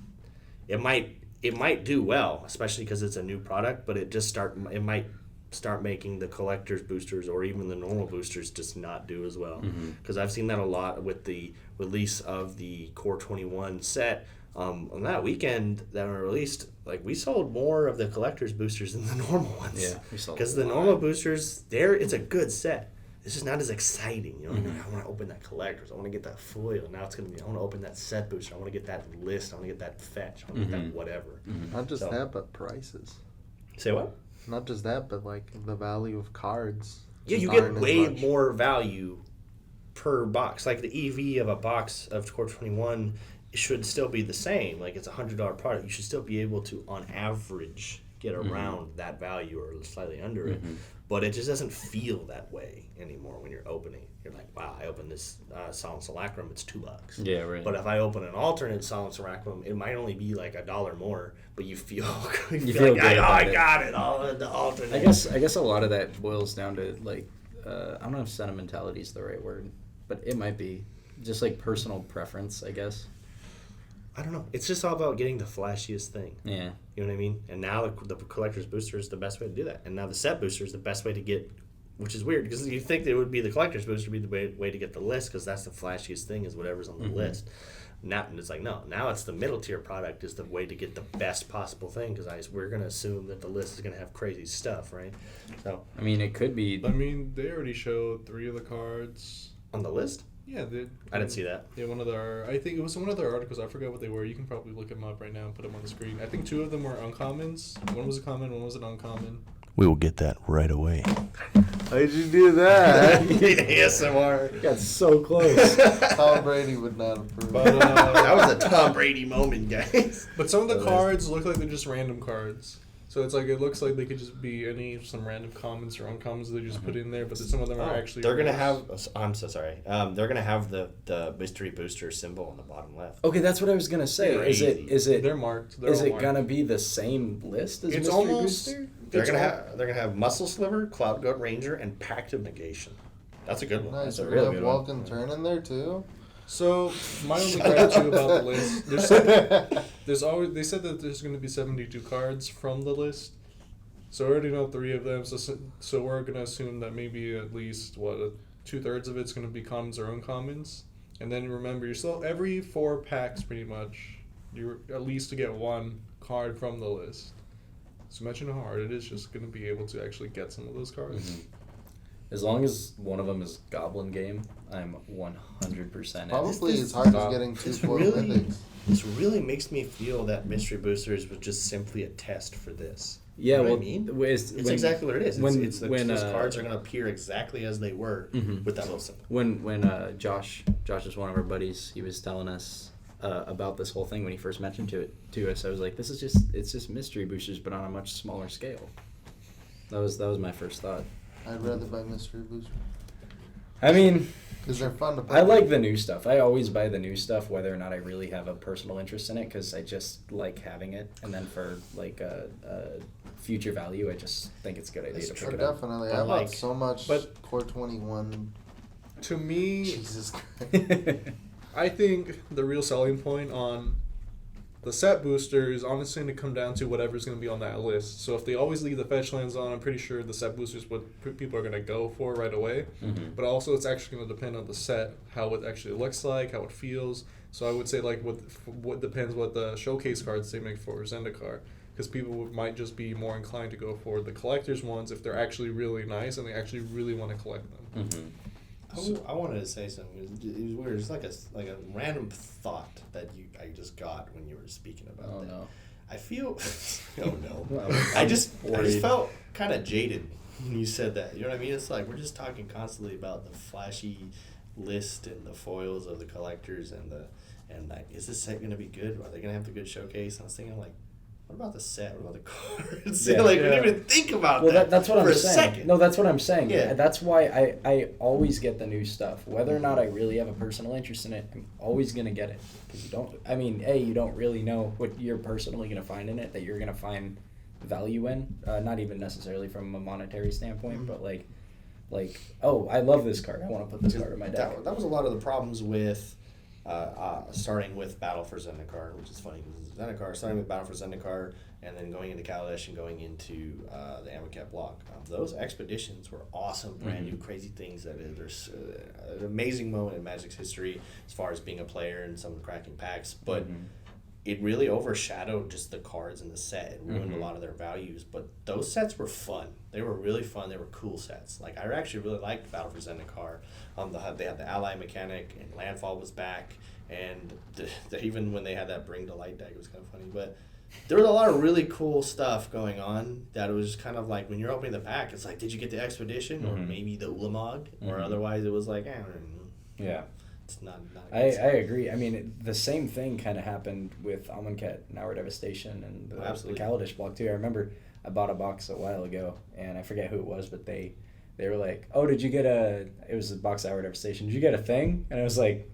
it might do well, especially because it's a new product, but it might start making the collector's boosters or even the normal boosters just not do as well. Because I've seen that a lot with the release of the Core 21 set. On that weekend that were released, like, we sold more of the collector's boosters than the normal ones. Yeah, we sold because a the lot. normal boosters, it's a good set. It's just not as exciting, you know. I want to open that collector's. I want to get that foil. Now it's gonna be. I want to open that set booster. I want to get that list. I want to get that fetch. I want to get that whatever. Not just So- that, but prices. Say what? Not just that, but like the value of cards. Yeah, you just get aren't as way much. more value per box. Like the EV of a box of Core 21 should still be the same. Like, it's a $100 product. You should still be able to, on average, get around that value or slightly under it. But it just doesn't feel that way anymore when you're opening. You're like, wow, I opened this Solemn Simulacrum, it's $2. Yeah, right. But if I open an alternate Solemn Simulacrum, it might only be like $1 more, but you feel, You feel like, good about I it. got it. All the alternate. I guess a lot of that boils down to, like, I don't know if sentimentality is the right word, but it might be just like personal preference, I guess. I don't know. It's just all about getting the flashiest thing. Yeah. You know what I mean? And now the collector's booster is the best way to do that. And now the set booster is the best way to get, which is weird because you think it would be the collector's booster would be the way to get the list, because that's the flashiest thing is whatever's on the list. Now it's like, no, now it's the middle tier product is the way to get the best possible thing, because we're going to assume that the list is going to have crazy stuff, right? So I mean, it could be. I mean, they already showed 3 of the cards. on the list, Yeah, I didn't see that. Yeah, I think it was one of their articles. I forgot what they were. You can probably look them up right now and put them on the screen. I think 2 of them were uncommons. One was a common, one was an uncommon. We will get that right away. How did you do that? ASMR. Got so close. Tom Brady would not approve. But, That was a Tom Brady moment, guys. But some of the cards look like they're just random cards. So it's like it looks like they could just be some random commons or uncommons that they just put in there, but some of them are actually. They're gonna have. I'm so sorry. They're gonna have the mystery booster symbol on the bottom left. Okay, that's what I was gonna say. Crazy. Is it They're marked. They're is all it marked. gonna be the same list as It's Mystery almost. Booster? They're gonna have Muscle Sliver, Cloud Goat Ranger, and Pact of Negation. That's a good one. Nice. That's a We're really gonna good have Walk one. and Turn in there too. So my only gratitude about the list, there's always they said that there's going to be 72 cards from the list. So I already know 3 of them. So we're going to assume that maybe at least 2/3 of it's going to be commons or uncommons. And then remember, you're still every 4 packs pretty much. You're at least to get 1 card from the list. So imagine how hard it is just going to be able to actually get some of those cards. Mm-hmm. As long as one of them is Goblin Game, I'm 100% in. Probably as hard as getting 2 It's foil really, mythics. this really makes me feel that Mystery Boosters was just simply a test for this. Yeah, You know well, what I mean? it's Exactly what it is. when- Those cards are going to appear exactly as they were Mhm. with that little symbol. when Josh is one of our buddies. He was telling us about this whole thing when he first mentioned it to us. I was like, it's just Mystery Boosters, but on a much smaller scale. That was my first thought. I'd rather buy Mystery Booster I mean, because they're fun to play. I like the new stuff. I always buy the new stuff, whether or not I really have a personal interest in it, because I just like having it. And then for like future value, I just think it's a good idea to pick it up. Definitely. But I like- bought so much but- Core 21. To me, Jesus Christ. I think the real selling point on the set booster is honestly going to come down to whatever's going to be on that list. So if they always leave the fetch lands on, I'm pretty sure the set booster is what people are going to go for right away. Mhm. But also it's actually going to depend on the set, how it actually looks like, how it feels. So I would say like what depends what the showcase cards they make for Zendikar. Because people might just be more inclined to go for the collector's ones if they're actually really nice and they actually really want to collect them. Mm-hmm. I wanted to say something. It was weird. It's like a random thought that I just got when you were speaking about Oh that. no. I feel. Oh no. Well, I just worried. felt kind of jaded when you said that. You know what I mean? It's like we're just talking constantly about the flashy list and the foils of the collectors and like, is this set gonna be good? Are they gonna have the good showcase? And I was thinking like, what about the set? What about the cards? Yeah. We didn't even think about Well, that. that's what for I'm a saying. second. No, that's what I'm saying. Yeah. That's why I always get the new stuff. Whether or not I really have a personal interest in it, I'm always going to get it. Because you don't really know what you're personally going to find in it, that you're going to find value in. Not even necessarily from a monetary standpoint, but like, oh, I love this card. I want to put this card in my deck. That was a lot of the problems with starting with Battle for Zendikar, which is funny because Zendikar, starting with Battle for Zendikar, and then going into Kaladesh and going into the Amonkhet block. Those expeditions were awesome, brand new, crazy things. There's an amazing moment in Magic's history as far as being a player and some of the cracking packs, but it really overshadowed just the cards in the set. It ruined a lot of their values, but those sets were fun. They were really fun. They were cool sets. Like, I actually really liked Battle for Zendikar. They had the ally mechanic, and Landfall was back, and even when they had that Bring to Light deck, it was kind of funny. But there was a lot of really cool stuff going on that it was kind of like, when you're opening the pack, it's like, did you get the Expedition or maybe the Ulamog? Or otherwise it was like, Yeah. it's not a I good set. agree. I mean, the same thing kind of happened with Amonkhet and Our Devastation and the Absolutely. Kaladesh block too. I remember I bought a box a while ago, and I forget who it was, but they were like, "Oh, did you get it was a box of Our Devastation. Did you get a thing?" And I was like,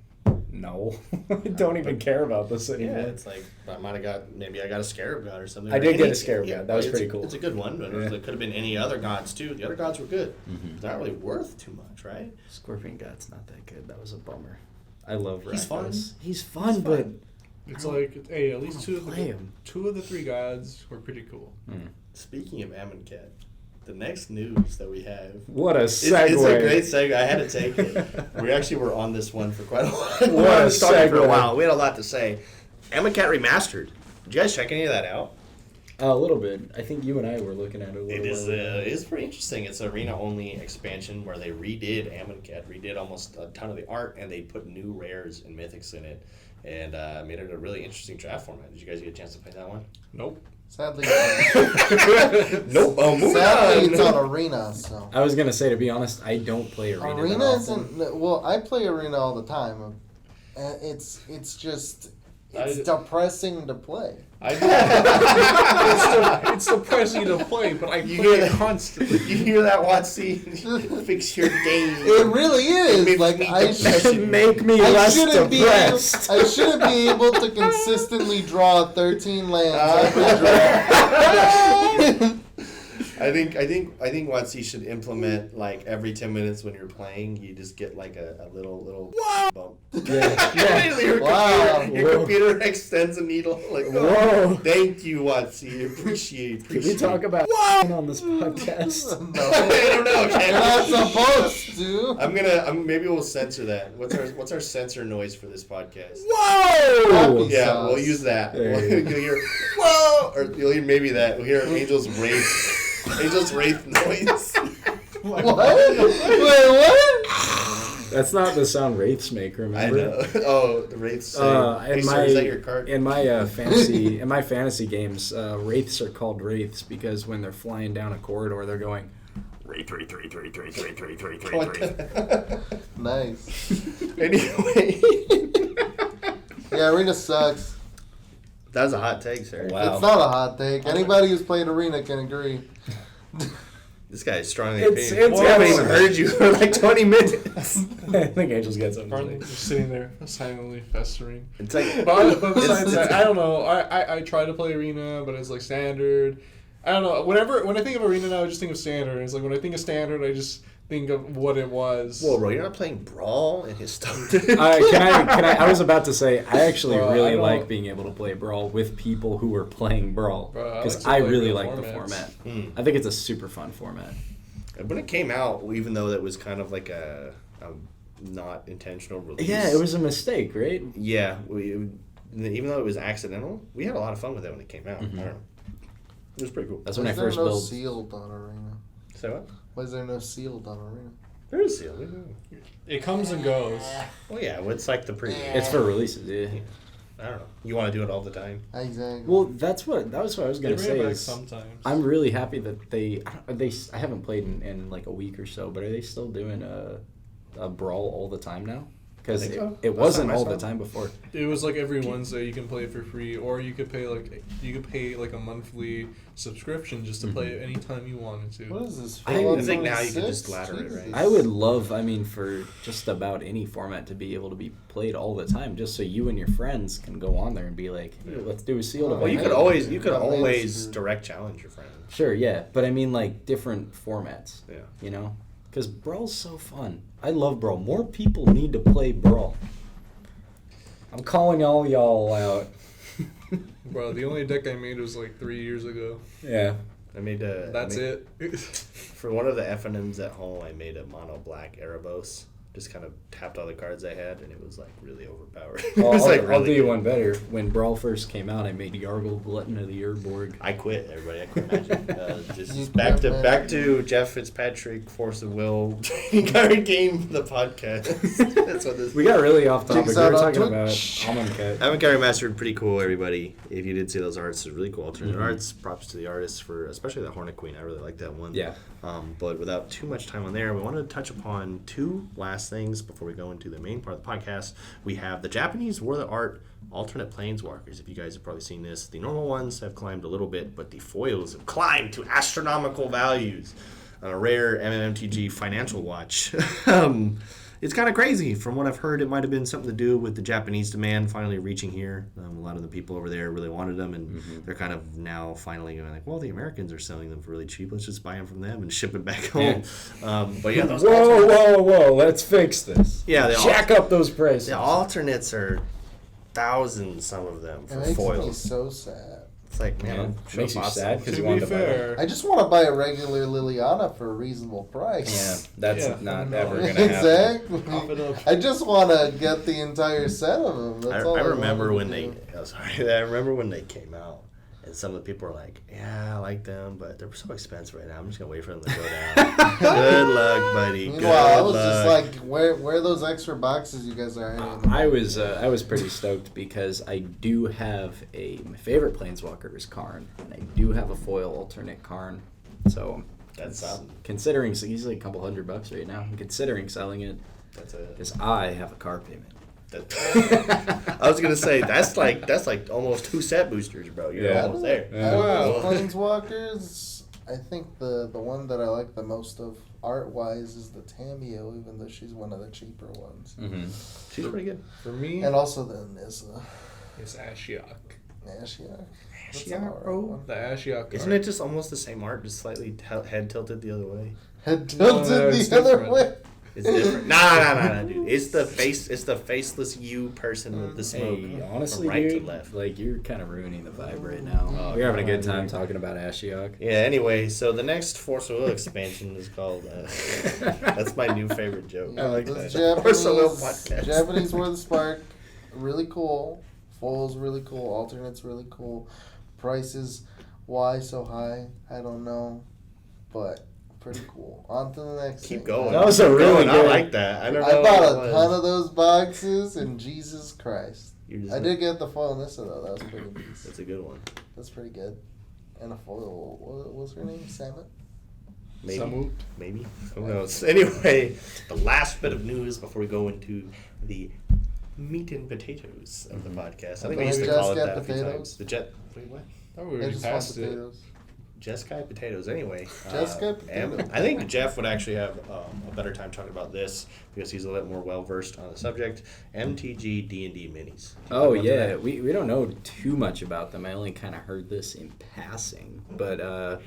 "No, I don't even care about this anymore." Yeah, it's like I got a Scarab God or something. I or did get a anything. Scarab God. That was pretty cool. It's a good one, but it could have been any other gods too. The other gods were good. They're not really worth too much, right? Scorpion God's not that good. That was a bummer. I love Rakdos. He's fun. He's fun, but It's like, hey, at least two play him. of the 3 gods were pretty cool. Speaking of Amonkhet, the next news that we have. What a It's segue. a great segue. I had to take it. We actually were on this one for quite a while. What I a was talking for a segue. while. We had a lot to say. Amonkhet Remastered. Did you guys check any of that out? A little bit. I think you and I were looking at it a little It is while ago. it is pretty interesting. It's an arena-only expansion where they redid redid almost a ton of the art, and they put new rares and mythics in it, and made it a really interesting draft format. Did you guys get a chance to play that one? Nope. Sadly, Nope. Moving sadly, on. it's on Arena, so. I was going to say, to be honest, I don't play Arena that Arena often. isn't. Well, I play Arena all the time. It's just. It's I- depressing to play. It's depressing to play, but I You play hear it that? constantly. You hear that, Watsy? Fix your game. It really is. makes Like me I depressed. should. Make me I less shouldn't be. depressed. I shouldn't be able to consistently draw 13 lands every draw. I think Watsy should implement like every 10 minutes when you're playing, you just get like a little bump. Yeah. your, Wow. computer, your computer extends a needle. Like, Whoa. Thank you, Watsy. Appreciate. Can we talk about on this podcast? No, I don't know. Okay. you're not supposed to. Maybe we'll censor that. What's our censor noise for this podcast? Whoa! Yeah, Sauce. we'll use that. There you You'll hear whoa, or you'll hear maybe that. We'll hear Angel's Wraith. Angel's Wraith noise. What? Wait, what? That's not the sound wraiths make. I Remember? know. Oh, the Wraiths. Say, hey, in sir, my is that your card? in my fantasy games, wraiths are called wraiths because when they're flying down a corridor, they're going wraith. What the- Nice. Anyway, Yeah, Arena sucks. that was a hot take, sir. Wow. It's not a hot take. Anybody who's played Arena can agree. This guy is strongly It's- opinion. it's We haven't awesome. even heard you for like 20 minutes. I think Angel's got something Barney to just say. sitting there silently festering. It's like But besides that, I don't know. I try to play Arena, but it's like standard. I don't know. When I think of Arena now, I just think of standard. It's like when I think of standard, I just think of what it was. whoa, bro, you're not playing Brawl and his stuff. Can I? I was about to say I actually Bro, really I don't- like being able to play Brawl with people who are playing Brawl Bro, I because like to I play really real like the formats. format. Hmm. I think it's a super fun format. When it came out, even though that was kind of like a not intentional release. Yeah, it was a mistake, right? Yeah, even though it was accidental, we had a lot of fun with it when it came out. Mhm. I don't know. It was pretty cool. That's when I Why is there first no built. sealed on Arena? Say what? Why is there no sealed on Arena? There is seal. It comes and goes. Well, yeah, well, it's like the preview. It's for releases, yeah. I don't know. You want to do it all the time? Exactly. Well, that was what I was They gonna bring say. it back Is sometimes. I'm really happy that I haven't played in like a week or so, but are they still doing a Brawl all the time now? Because I think so. it Last wasn't time I all saw the it. time before. It was like every Wednesday you can play it for free, or you could pay like a monthly subscription just to play it anytime you wanted to. what is this? I Fallout think now you can 46? just ladder it, right? Jesus. I would love, for just about any format to be able to be played all the time, just so you and your friends can go on there and be like, hey, let's do a sealed Well, Well, event. you could Yeah, always man. direct challenge your friends. Sure, yeah, but I mean like different formats, Yeah. you know? Because Brawl's so fun. I love Brawl. More people need to play Brawl. I'm calling all y'all out. Bro, the only deck I made was like 3 years ago. Yeah. I made a. That's it. For one of the FNMs at home, I made a mono black Erebos. Just kind of tapped all the cards I had, and it was like really overpowered. It Well, was I'll, like I'll really do you good. one better. When Brawl first came out, I made Yargle Glutton of the Urborg. I quit, everybody. I quit Magic. You Just quit back to Jeff Fitzpatrick, Force of Will, card game, the podcast. That's what this. We got really off topic. Checks We were out on talking about Twitch. Aaaaaaaand. Aaaaaand Mastered, pretty cool, everybody. If you did see those arts, it's really cool alternate arts. Props to the artists for, especially the Hornet Queen. I really like that one. Yeah. But without too much time on there, we wanted to touch upon two last things before we go into the main part of the podcast. We have the Japanese War of the Art alternate planeswalkers. If you guys have probably seen this, the normal ones have climbed a little bit, but the foils have climbed to astronomical values on a rare MMMtg financial watch. It's kind of crazy. From what I've heard, it might have been something to do with the Japanese demand finally reaching here. A lot of the people over there really wanted them, and they're kind of now finally going like, well, the Americans are selling them for really cheap. Let's just buy them from them and ship it back home. But yeah, those Whoa! Let's fix this. Yeah, they Jack up those prices. the alternates are thousands, some of them, It for makes me foils. so sad. It's like, man, Yeah. I'm Makes sure you bought sad some. 'cause To you want be to buy it. fair, I just want to buy a regular Liliana for a reasonable price. Yeah, that's Yeah, not no. ever gonna happen. Exactly. Pop it up. I just want to get the entire set of them. That's all I remember wanted when to they. do. Oh, sorry, I remember when they came out, And some of the people are like, yeah, I like them, but they're so expensive right now. I'm just going to wait for them to go down. Good luck, buddy. Meanwhile, I was Good just luck. like, where are those extra boxes you guys are hiding? I was pretty stoked because I do have my favorite Planeswalker is Karn, and I do have a foil alternate Karn. So That's solid. considering, so he's like a couple $100 right now. I'm considering selling it because I have a car payment. I was gonna say that's like almost 2 set boosters, bro. You're Yeah. almost there. Wow. Planeswalkers, I think the one that I like the most of art-wise is the Tameo, even though she's one of the cheaper ones. Mm-hmm. She's pretty good. For me, And also the Nissa. it's Ashiok. Ashiok. That's Ashiok, an alright bro. one. The Ashiok. Isn't it just almost the same art, just slightly head tilted the other way? Head tilted No, it's the other different. way. It's different. Nah, dude. It's the faceless you person with the smoke. Hey, honestly, from right dude, to left. like you're kind of ruining the vibe right now. Oh, We're having a good come on, time dude. talking about Ashiok. Yeah. Anyway, so the next Force of Will expansion is called. That's my new favorite joke. I like this that. Force of Will Japanese, podcast. Japanese War of the Spark, really cool. Foil's really cool. Alternate's really cool. Prices, why so high? I don't know, but pretty cool. On to the next. Keep thing. going. That was a Keep really going. good- I like that. I don't know. I what bought it a was. ton of those boxes, and Jesus Christ. You're just I did get the foil Nissa though. That was pretty decent. That's a good one. That's pretty good. And a foil. What was her name? Samet. Maybe. Samu. Maybe. Who knows? Anyway, the last bit of news before we go into the meat and potatoes of the podcast. I think we used to call it that a few Potatoes? times. The jet. Wait, what? I thought we I already just want passed it. potatoes. Jessica potatoes. Anyway, Jessica and potatoes. I think Jeff would actually have a better time talking about this because he's a little more well versed on the subject. MTG D&D minis. Oh Go into yeah, that. we don't know too much about them. I only kind of heard this in passing, but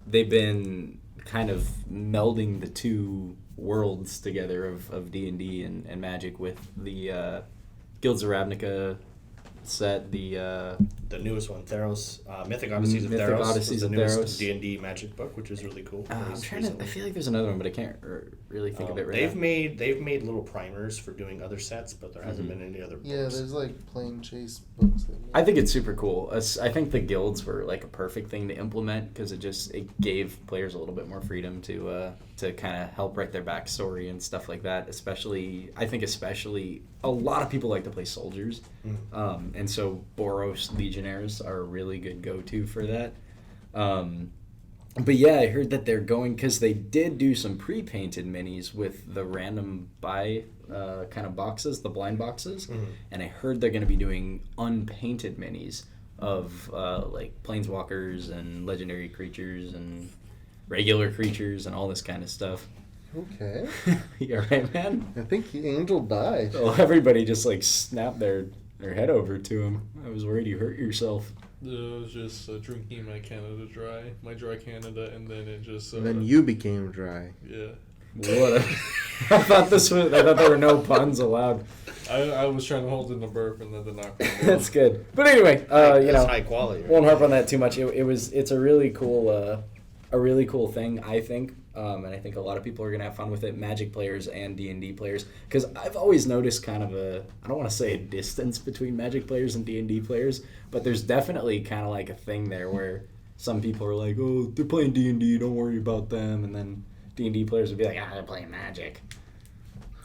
they've been kind of melding the two worlds together of D&D and Magic with the Guilds of Ravnica set, the newest one, Theros, Mythic Odysseys of Mythic Theros. Odysseys was the of newest Theros. D&D Magic book, which is really cool. I'm Released trying to. I recently. feel like there's another one, but I can't really think of it right now. They've made little primers for doing other sets, but there hasn't been any other books. Yeah, there's like plain chase books. That I think it's super cool. I think the guilds were like a perfect thing to implement because it gave players a little bit more freedom to kind of help write their backstory and stuff like that. Especially a lot of people like to play soldiers, and so Boros Legionnaires are a really good go-to for that. But yeah, I heard that they're going because they did do some pre-painted minis with the random buy kind of boxes, the blind boxes, and I heard they're going to be doing unpainted minis of like planeswalkers and legendary creatures and regular creatures and all this kind of stuff. Okay. You all right, man? I think Angel died. Well, everybody just like snapped their head over to him. I was worried you hurt yourself. I was just drinking my dry Canada, and then it just. And then you became dry. Yeah. What? I thought there were no puns allowed. I was trying to hold in the burp, and then the knock. That's good. But anyway, That's high quality. Right? won't harp on that too much. It's a really cool thing, I think, and I think a lot of people are gonna have fun with it. Magic players and D&D players, because I've always noticed kind of I don't want to say a distance between Magic players and D&D players, but there's definitely kind of like a thing there where some people are like, oh, they're playing D&D, don't worry about them, and then D&D players would be like, they're playing Magic.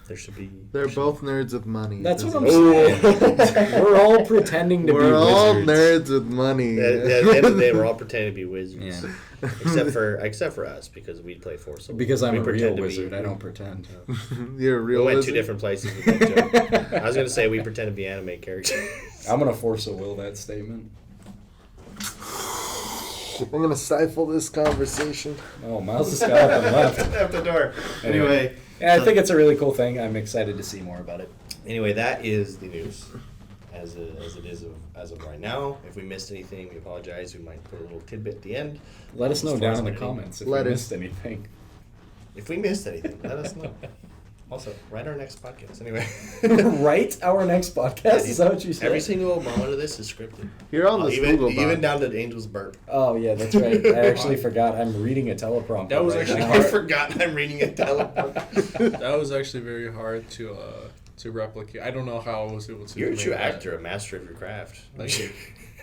There should be. They're both nerds with money. That's what I'm Doesn't- saying. We're all pretending to be We're all wizards. nerds with money. At the end of the day, we're all pretending to be wizards. Yeah. Except for us, because we play Force. Because I'm We a real pretend to be- wizard. I don't pretend. You're a We real went wizard. two different places with that joke. I was going to say we pretend to be anime characters. I'm going to force a will that statement. I'm gonna stifle this conversation. Oh, Miles just got up and left. Out the door. Anyway. Yeah, I think it's a really cool thing. I'm excited to see more about it. Anyway, that is the news as it is as of right now. If we missed anything, we apologize. We might put a little tidbit at the end. Let us know As far down as in the editing. comments if Let you us- missed anything. If we missed anything, let us know. Also, write our next podcast. Anyway. Write our next podcast? Is that what you said? Every single moment of this is scripted. You're on this even Google even Doc. down to Angel's burp. Oh, yeah, that's right. I actually forgot. I'm reading a teleprompter. That was right actually now. I forgot I'm reading a teleprompter. That was actually very hard to replicate. I don't know how I was able to. You're a make true that. actor, a master of your craft. Thank you.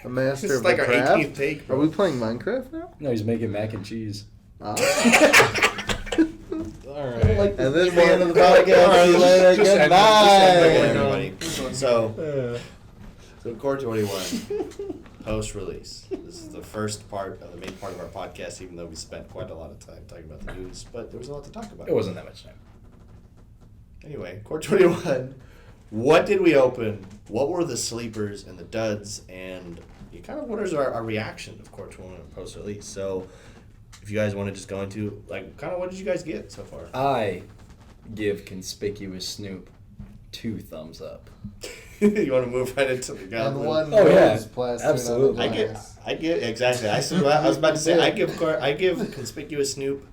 A master This is of like the our craft. 18th take, Are bro. we playing Minecraft now? No, he's making mac and cheese. All right. And this is the the end end of of the the podcast. podcast. See you later. Just end it. Goodbye. Just end it, everybody. So Core 21, post-release. This is the first part of the main part of our podcast, even though we spent quite a lot of time talking about the news, but there was a lot to talk about. It wasn't that much time. Anyway, Core 21, what did we open? What were the sleepers and the duds? And what is our reaction of Core 21 post-release? So if you guys want to just go into, what did you guys get so far? I give Conspicuous Snoop 2 thumbs up. You want to move right into the And gauntlet? one Oh, yeah. nose plastered Absolutely. on the glass. I get exactly. I was about to say I give Conspicuous Snoop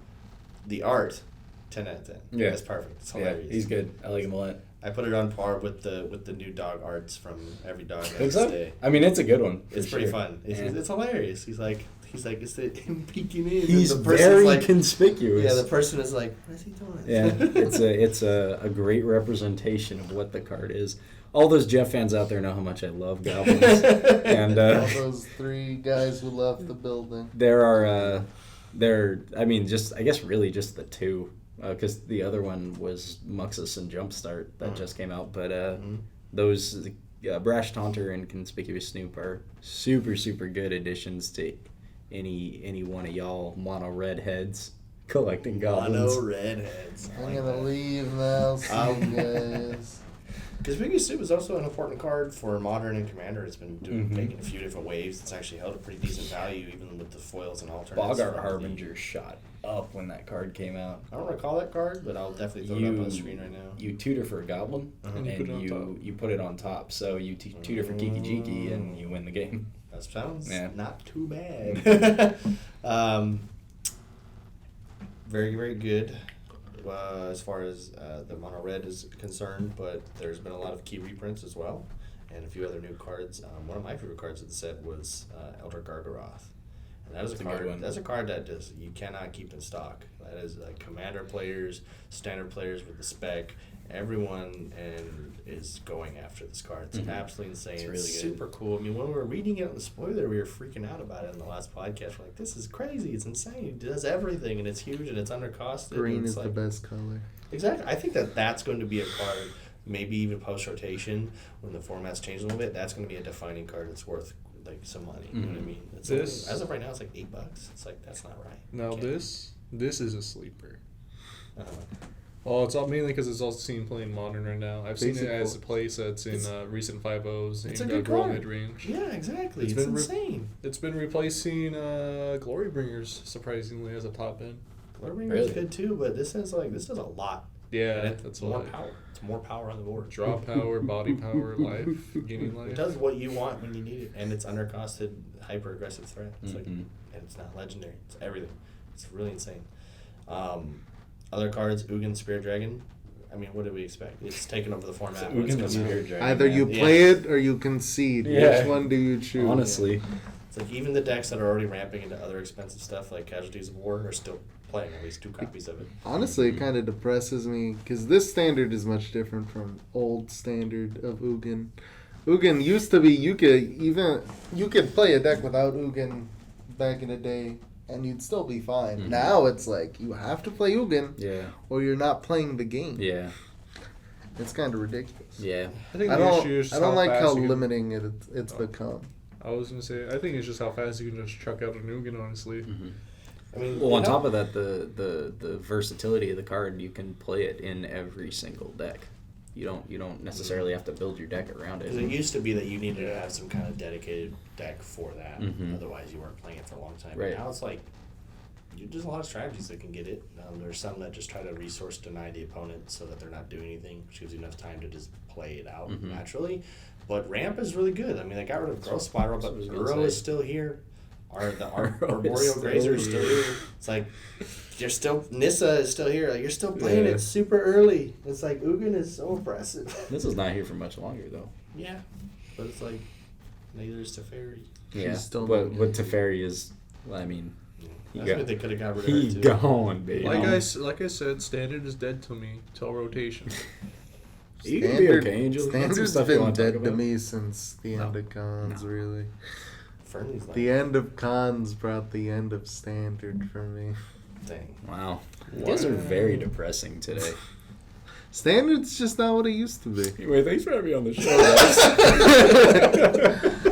the art 10 out of 10. Yeah. That's perfect. It's Yeah, hilarious. he's good. I like him a lot. I put it on par with the new dog arts from Every Dog Has Think Its so? Day. I mean, it's a good one. for It's pretty sure. fun. It's hilarious. He's like it's the him peeking in. He's and the person's very like, conspicuous. yeah, the person is like, what is he doing? Yeah, it's a great representation of what the card is. All those Jeff fans out there know how much I love goblins, and All those 3 guys who left the building. I guess really just the 2, because the other one was Muxus and Jumpstart that just came out, but those Brash Taunter and Conspicuous Snoop are super, super good additions to any one of y'all mono redheads collecting goblins. Mono redheads. I I'm like gonna that. leave now. See you guys. Because Biggie Soup is also an important card for Modern and Commander. It's been making a few different waves. It's actually held a pretty decent value, even with the foils and alternates. Bogart Harbinger shot up when that card came out. I don't recall that card, but I'll definitely throw it up on the screen right now. You tutor for a goblin, And you put it on top. So you tutor for Kiki Jiki, and you win the game. That sounds not too bad. Very, very good. As far as the mono red is concerned, but there's been a lot of key reprints as well, and a few other new cards. One of my favorite cards of the set was Elder Gargaroth, and that is a card. That's a card that you cannot keep in stock. That is commander players, standard players with the spec. Everyone is going after this card. It's absolutely insane. It's really good. Super cool. I mean, when we were reading it on the spoiler, we were freaking out about it in the last podcast. We're like, this is crazy. It's insane. It does everything, and it's huge, and it's undercosted. Green it's is the best color. Exactly. I think that's going to be a card, maybe even post-rotation, when the format's changed a little bit, that's going to be a defining card that's worth some money. You know what I mean? It's This- as of right now, it's like $8. It's like, that's not right. Now Can't. this is a sleeper. Uh-huh. Well, it's all mainly because it's also seen playing Modern right now. I've seen Basic it as a play sets in recent 5.0s It's a and good Girl card. Mid-Range. Yeah, exactly. It's It's been insane. It's been replacing Glorybringers, surprisingly, as a top end. Glorybringer Really? is good too, but this does a lot. Yeah, And that's more why. power. It's more power on the board. Draw power, body power, life, gaining life. It does what you want when you need it, and it's undercosted, hyper aggressive threat. It's Mhm. and it's not legendary. It's everything. It's really insane. Other cards, Ugin Spear Dragon. I mean, what do we expect? It's taken over the format. when it's Ugin the coming out. Spear Dragon. Either you Yeah. play it or you concede. Yeah. Which one do you choose? Honestly, It's like even the decks that are already ramping into other expensive stuff like Casualties of War are still playing at least 2 copies of it. Honestly, it kind of depresses me because this standard is much different from old standard of Ugin. Ugin used to be you could play a deck without Ugin back in the day and you'd still be fine. Mhm. Now it's like you have to play Ugin yeah, or you're not playing the game. yeah, It's kind of ridiculous. yeah. I think I the issue is don't. I just don't like fast how you can- limiting it's become. I was gonna say, I think it's just how fast you can just chuck out a Nugan, honestly. Mhm. I mean, Well, on top of that, the versatility of the card, you can play it in every single deck. You don't necessarily have to build your deck around because it it. used to be that you needed to have some kind of dedicated deck for that. Mhm. Otherwise, you weren't playing it for a long time. Right. Now it's like there's a lot of strategies that can get it. There's some that just try to resource deny the opponent so that they're not doing anything, which gives you enough time to just play it out Mhm. naturally. But ramp is really good. I mean, they got rid of Growth Spiral, but That's what I was gonna Uro say. is still here. Our Uro Arboreal is still Grazer is still here. here. It's like you're still Nissa is still here. Like, you're still playing Yeah. it super early. It's like Ugin is so impressive. This is not here for much longer, though. Yeah, but it's like neither is Teferi. Yeah, still but not but Teferi is, I mean, he That's what they could have got rid of her he too. gone, baby. Like I said, standard is dead to me till rotation. You can be okay, Angel. You got some Standard's stuff you been wanna talk dead to about? me since the end No. of cons, No. really. Fernley's The end of cons brought the end of standard for me. Dang. Wow. You guys are very depressing today. Standard's just not what it used to be. Anyway, thanks for having me on the show,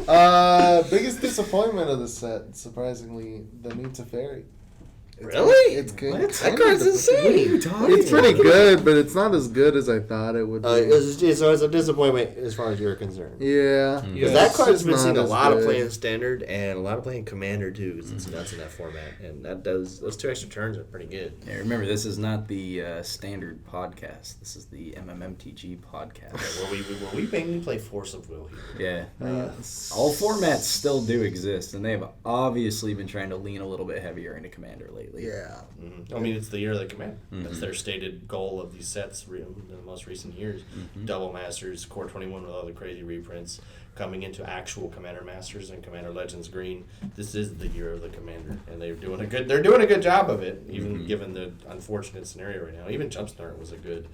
guys. Biggest disappointment of the set, surprisingly, the new Teferi. Really? It's good. What? That card's insane. What are you talking It's pretty about? good, but it's not as good as I thought it would be. So it's a disappointment as far as you're concerned. Yeah. Yeah. Because that It's card's just been seeing not a as lot of good. playing standard and a lot of playing commander too. Because it's nuts in that format, and that does those 2 extra turns are pretty good. Yeah, remember, this is not the standard podcast. This is the MMMtg Podcast. Where we mainly play Force of Will here. Yeah. Uh, All formats still do exist, and they have obviously been trying to lean a little bit heavier into Commander lately. Yeah. I mean, it's the year of the commander. Mhm. That's their stated goal of these sets in the most recent years. Mhm. Double Masters, Core 21 with all the crazy reprints, coming into actual Commander Masters and Commander Legends Green. This is the year of the commander, and they're doing a good job of it, even Mhm. given the unfortunate scenario right now. Even Jumpstart was a good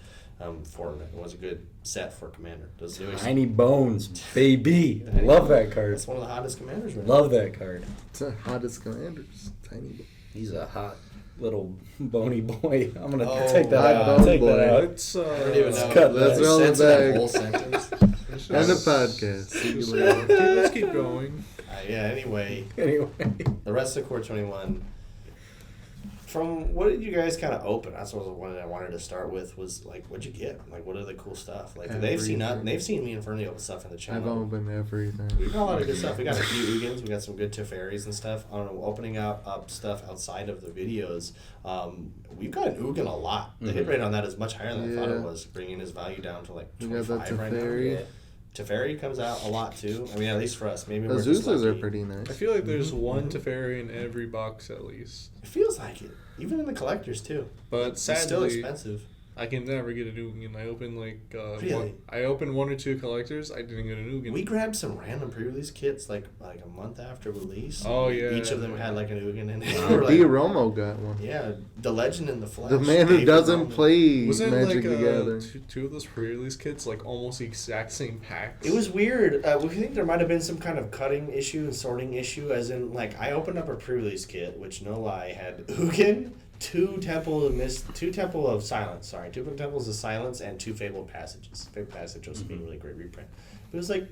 format. It was a good set for commander. Those newest- Tiny Bones, baby. Love that card. That's one of the hottest commanders right now. Love that card. It's the hottest commanders. Tiny. He's a hot little bony boy. I'm gonna Oh, take that wow. out. Take that Boy. out. Let's I don't even Let's know. cut Let's that. roll it Sense of that back. whole sentence. End of podcast. See you later. let's keep going. Yeah, anyway, Anyway. the rest of Core 21. From what did you guys kind of open? That's what the one that I wanted to start with was like, what'd you get? Like, what are the cool stuff? Like, they've seen me and Fernie open stuff in the I've channel. opened everything. We got a lot of good stuff. We got a few Ugins. We got some good Teferis and stuff. I don't know, opening up stuff outside of the videos. We've got an Ugin a lot. The hit rate on that is much higher than I thought it Yeah. was, bringing his value down to like We got 25 that right now. Teferi. Yeah. Teferi comes out a lot too. I mean, at least for us. Maybe we're just Azuzas are lucky. pretty I nice. feel like there's one Teferi in every box at least. It feels like it. Even in the collectors too. But It's still sadly, expensive. I can never get a Ugin. I opened like Really? I opened 1 or 2 collectors. I didn't get a Ugin. We grabbed some random pre-release kits like a month after release. Oh, yeah. Each of them had like an Ugin in it. Wow. We're D. like, Romo got one. yeah, the legend in the flesh. The man who David doesn't Roman. play Wasn't Magic like together. two of those pre-release kits like almost the exact same packs? It was weird. We think there might have been some kind of cutting issue and sorting issue, as in like I opened up a pre-release kit, which no lie had Ugin, 2 Temple of Silence, 2 Temples of Silence, and 2 Fabled Passages. Fabled Passage was being a really great reprint. But it was like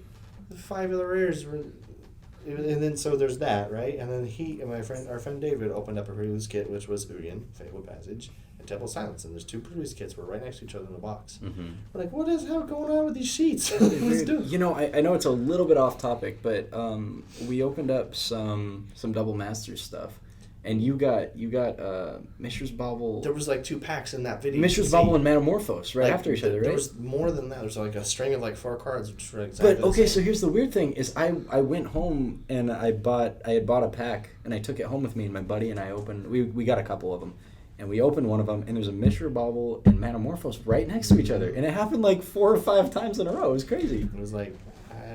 the 5 of the rares were, and then so there's that, right? And then our friend David opened up a pre-release kit, which was Ugin, Fabled Passage, and Temple of Silence, and there's 2 pre-release kits were right next to each other in the box. Mm-hmm. We're like, what is the hell going on with these sheets? Let's do it. You know, I know it's a little bit off topic, but we opened up some Double Masters stuff, and you got Mishra's Bauble. There was like 2 packs in that video. Mishra's Bauble and Metamorphose right after each other, right? There was more than that. There's like a string of like 4 cards, which were exactly But the okay, so same. here's the weird thing: is I went home and I had bought a pack and I took it home with me, and my buddy and I opened. We got a couple of them, and we opened one of them, and there's a Mishra Bauble and Metamorphose right next to each other, and it happened like 4 or 5 times in a row. It was crazy. It was like,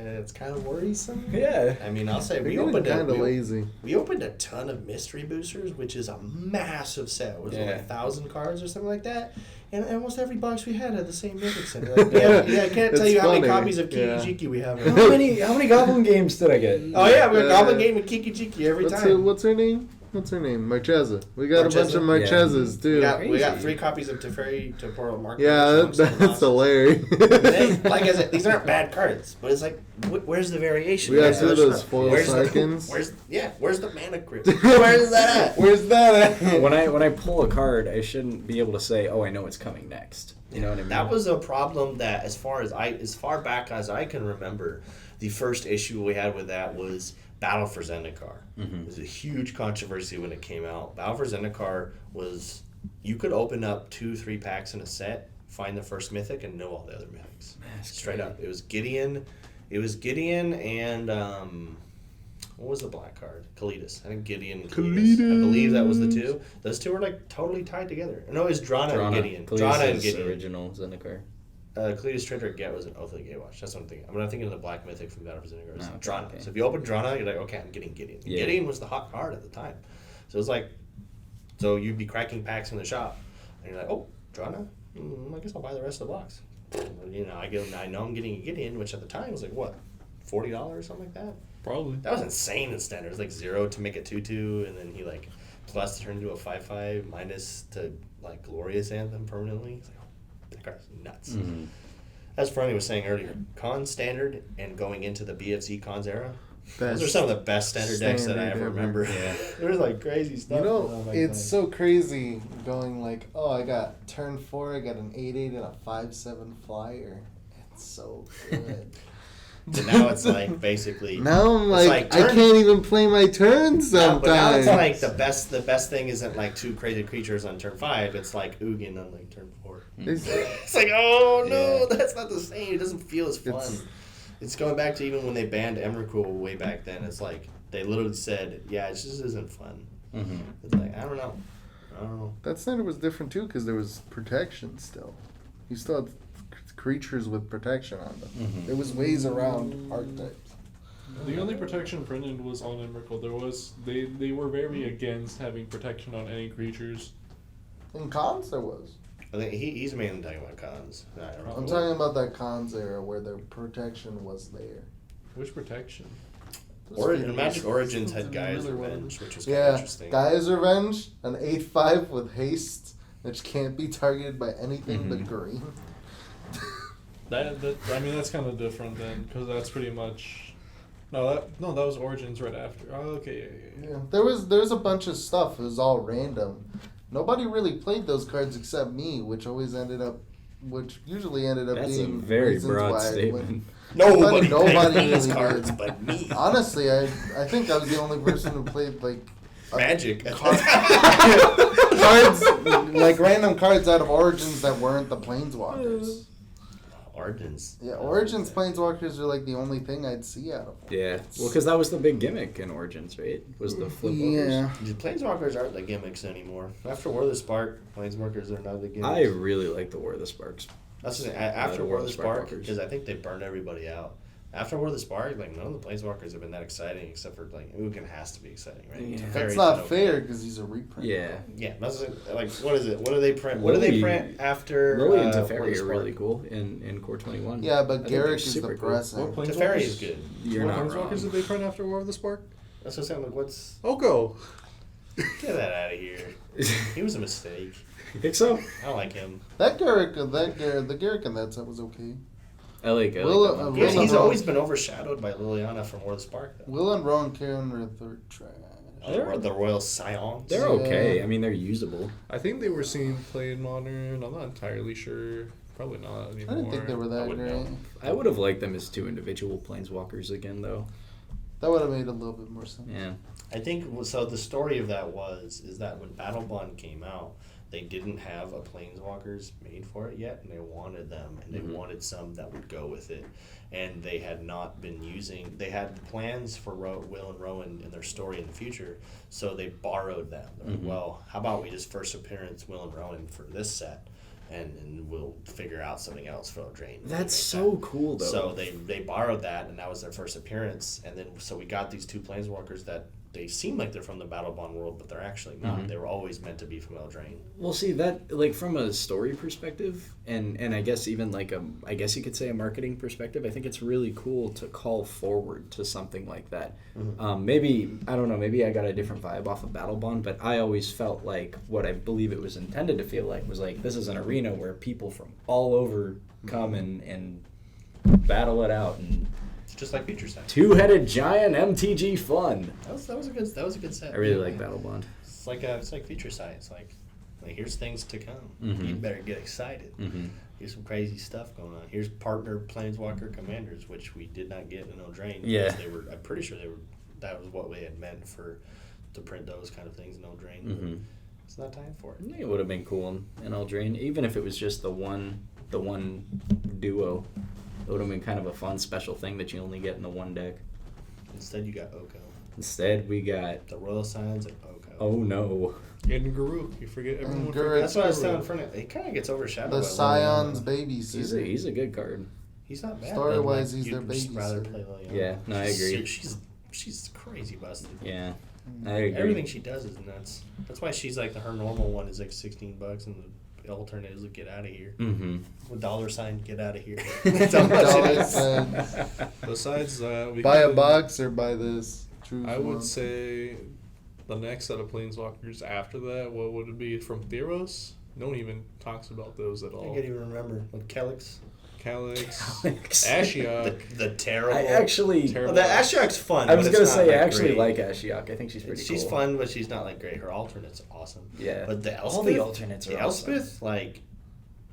it's kind of worrisome. Yeah. I mean, I'll say They're we getting opened kind of lazy. We opened a ton of mystery boosters, which is a massive set. It was like 1,000 cards or something like that. And almost every box we had the same mythic set. Like, I can't tell It's you how many funny. copies of Kiki-Jiki we have. How many Goblin games did I get? Oh yeah, we got Goblin Game with Kiki-Jiki every time. What's her name? Marchesa. We got a bunch of Marchesa? Marchesas too. We got Crazy. 3 copies of Teferi to Portal Market. Yeah, that's hilarious. Like I said, these aren't bad cards, but it's like, where's the variation? We got Where's 2 of the- those foil where's the- Sycans. Where's the mana crypt? Where's that at? Where's that at? When I pull a card, I shouldn't be able to say, "Oh, I know it's coming next." You know what I mean? That was a problem that, as far back as I can remember, the first issue we had with that was Battle for Zendikar. It was a huge controversy when it came out. Battle for Zendikar was, you could open up 2-3 packs in a set, find the first mythic, and know all the other mythics. Straight up. It was Gideon and what was the black card? Kalidas. I think Gideon and Kalidas. I believe that was the 2. Those 2 were like totally tied together. No, it was Drana and Gideon. Drana and Gideon. Original Zendikar. Kalidas Traitor Get was an Oath of the Gatewatch. That's what I'm thinking. I'm thinking of the black mythic from Battle for Zendikar. It's Drana. Okay. So if you open Drana, you're like, okay, I'm getting Gideon. Yeah. Gideon was the hot card at the time. So it's like, so you'd be cracking packs in the shop, and you're like, oh, Drana? I guess I'll buy the rest of the box. You know, I know I'm getting a Gideon, which at the time was like, what, $40 or something like that? Probably. That was insane in standard. It was like 0 to make it 2/2, and then he like plus to turn into a 5/5, minus to like Glorious Anthem permanently. It's like, oh, that card's nuts. Mm-hmm. As Fernie was saying earlier, con standard and going into the BFZ cons era, those are Best some of the best standard decks that I standard ever ever. remember. Yeah. There's like crazy stuff. You know, going on back it's then. so crazy going like, oh, I got turn 4, I got an 8/8 and a 5/7 flyer. It's so good. So now it's like basically. Now I'm it's like, turn- I can't even play my turns No, sometimes. but now it's like the best thing isn't like 2 crazy creatures on turn 5. It's like Ugin on like turn 4. It's like, oh no, Yeah. that's not the same. It doesn't feel as fun. It's- It's going back to even when they banned Emrakul way back then. It's like they literally said, yeah, it just isn't fun. Mm-hmm. It's like, I don't know. That standard was different too because there was protection still. You still had creatures with protection on them. Mhm. There was ways around archetypes. The only protection printed was on Emrakul. They were very against having protection on any creatures. In cons, there was. I think he's mainly talking about cons. I don't know. I'm talking about that cons era where the protection was there. Which protection? Magic Origins had Gaia's Really Revenge, which was kind of Yeah, interesting. Gaia's Revenge, an 8/5 with haste, which can't be targeted by anything but Mhm. green. I mean, that's kind of different then, because that's pretty much. That was Origins right after. Oh, okay, yeah. Yeah, there was a bunch of stuff. It was all random. Nobody really played those cards except me, which usually ended up That's a being very reasons broad why I statement. went. Nobody Nobody played these really cards did. but me. Honestly, I think I was the only person who played like Magic. cards, like random cards out of Origins that weren't the Planeswalkers. Origins. Yeah, Origins Planeswalkers are like the only thing I'd see out of them. Yeah, well, because that was the big gimmick in Origins, right? Was the flip overs. Yeah. The Planeswalkers aren't the gimmicks anymore. After War of the Spark, Planeswalkers are not the gimmicks. I really like the War of the Sparks. That's just, after the War of the Spark, Sparkwalkers. because I think they burned everybody out. After War of the Spark, like none of the Planeswalkers have been that exciting, except for like Ugin has to be exciting, right? Yeah. Teferi's That's not been fair okay. because he's a reprint. Yeah. Yeah, that's like what is it? What do they print? What do they Lily- print after? Lily and War of Teferi the are really Spark? cool in Core 21. Yeah, I but think they're Garrick is the super cool. present. What Teferi is good. You're what not Planeswalkers wrong. did they print after War of the Spark? That's what I'm saying. Like, what's Oko. get that out of here? He was a mistake. You think so? I don't like him. The Garrick in that set was okay. I like Will- that one. He's Will- always been overshadowed by Liliana from War of the Spark. Though. Will and Rowan Karen are third trash. The Royal Scions. They're Yeah. okay. I mean, they're usable. I think they were seen played Modern. I'm not entirely sure. Probably not anymore. I didn't think they were I that wouldn't great. know. I would have liked them as 2 individual Planeswalkers again, though. That would have made a little bit more sense. Yeah. I think so. The story of that is that when Battle Bond came out, they didn't have a Planeswalkers made for it yet, and they wanted them, and they Mhm. wanted some that would go with it, and they had not been using. They had plans for Will and Rowan in their story in the future, so they borrowed them. They're like, Mhm. well, how about we just first appearance Will and Rowan for this set, and we'll figure out something else for Eldraine. That's so cool, though. So they borrowed that, and that was their first appearance. And then so we got these 2 Planeswalkers that they seem like they're from the Battle Bond world, but they're actually not. Mhm. They were always meant to be from Eldraine. Well, see that like from a story perspective, and I guess even like I guess you could say a marketing perspective. I think it's really cool to call forward to something like that. Mhm. Maybe I don't know. Maybe I got a different vibe off of Battle Bond, but I always felt like what I believe it was intended to feel like was like this is an arena where people from all over come and battle it out and. It's just like Future Sight. 2-headed giant MTG fun. That was a good set. I really like Battle Bond. It's like Future Sight. It's like here's things to come. Mhm. You better get excited. Mm-hmm. Here's some crazy stuff going on. Here's partner Planeswalker commanders, which we did not get in Eldraine. Yeah. They were. I'm pretty sure they were. That was what they had meant to print those kind of things in Eldraine. Mm-hmm. It's not time for it. It would have been cool in Eldraine, even if it was just the one duo. It would have been kind of a fun special thing that you only get in the one deck. Instead, you got Oko. Instead, we got The Royal Scions and Oko. oh no, And Garuk. You forget everyone. And forgets Garuk. That's what I was telling Garuk. Fernand. He kind of gets overshadowed. The by Scions Liliana. babysitter. he's a good card. He's not bad. Story-wise, but, he's you'd their just rather babysitter. play Liliana. Yeah, no, I agree. She's crazy busted. Yeah, I agree. Everything she does is nuts. That's why she's like her normal one is like $16 and the alternate is get out of here. Mm-hmm. With $, get out of here. That's how much it is. $. Besides that, we Buy a can- box or buy this. Choose I would one. say the next set of planeswalkers after that, what would it be from Theros? No one even talks about those at I all. can't even remember. With Calyx. Calyx, Calyx. Ashiok. The terrible. I actually, Terrible. Well, the Ashiok's fun. I was but it's gonna not, say, like, I actually great. like Ashiok. I think she's pretty She's cool. fun, but she's not like great. Her alternate's awesome. Yeah. But the Elspeth, All the alternates are the awesome. Elspeth, like,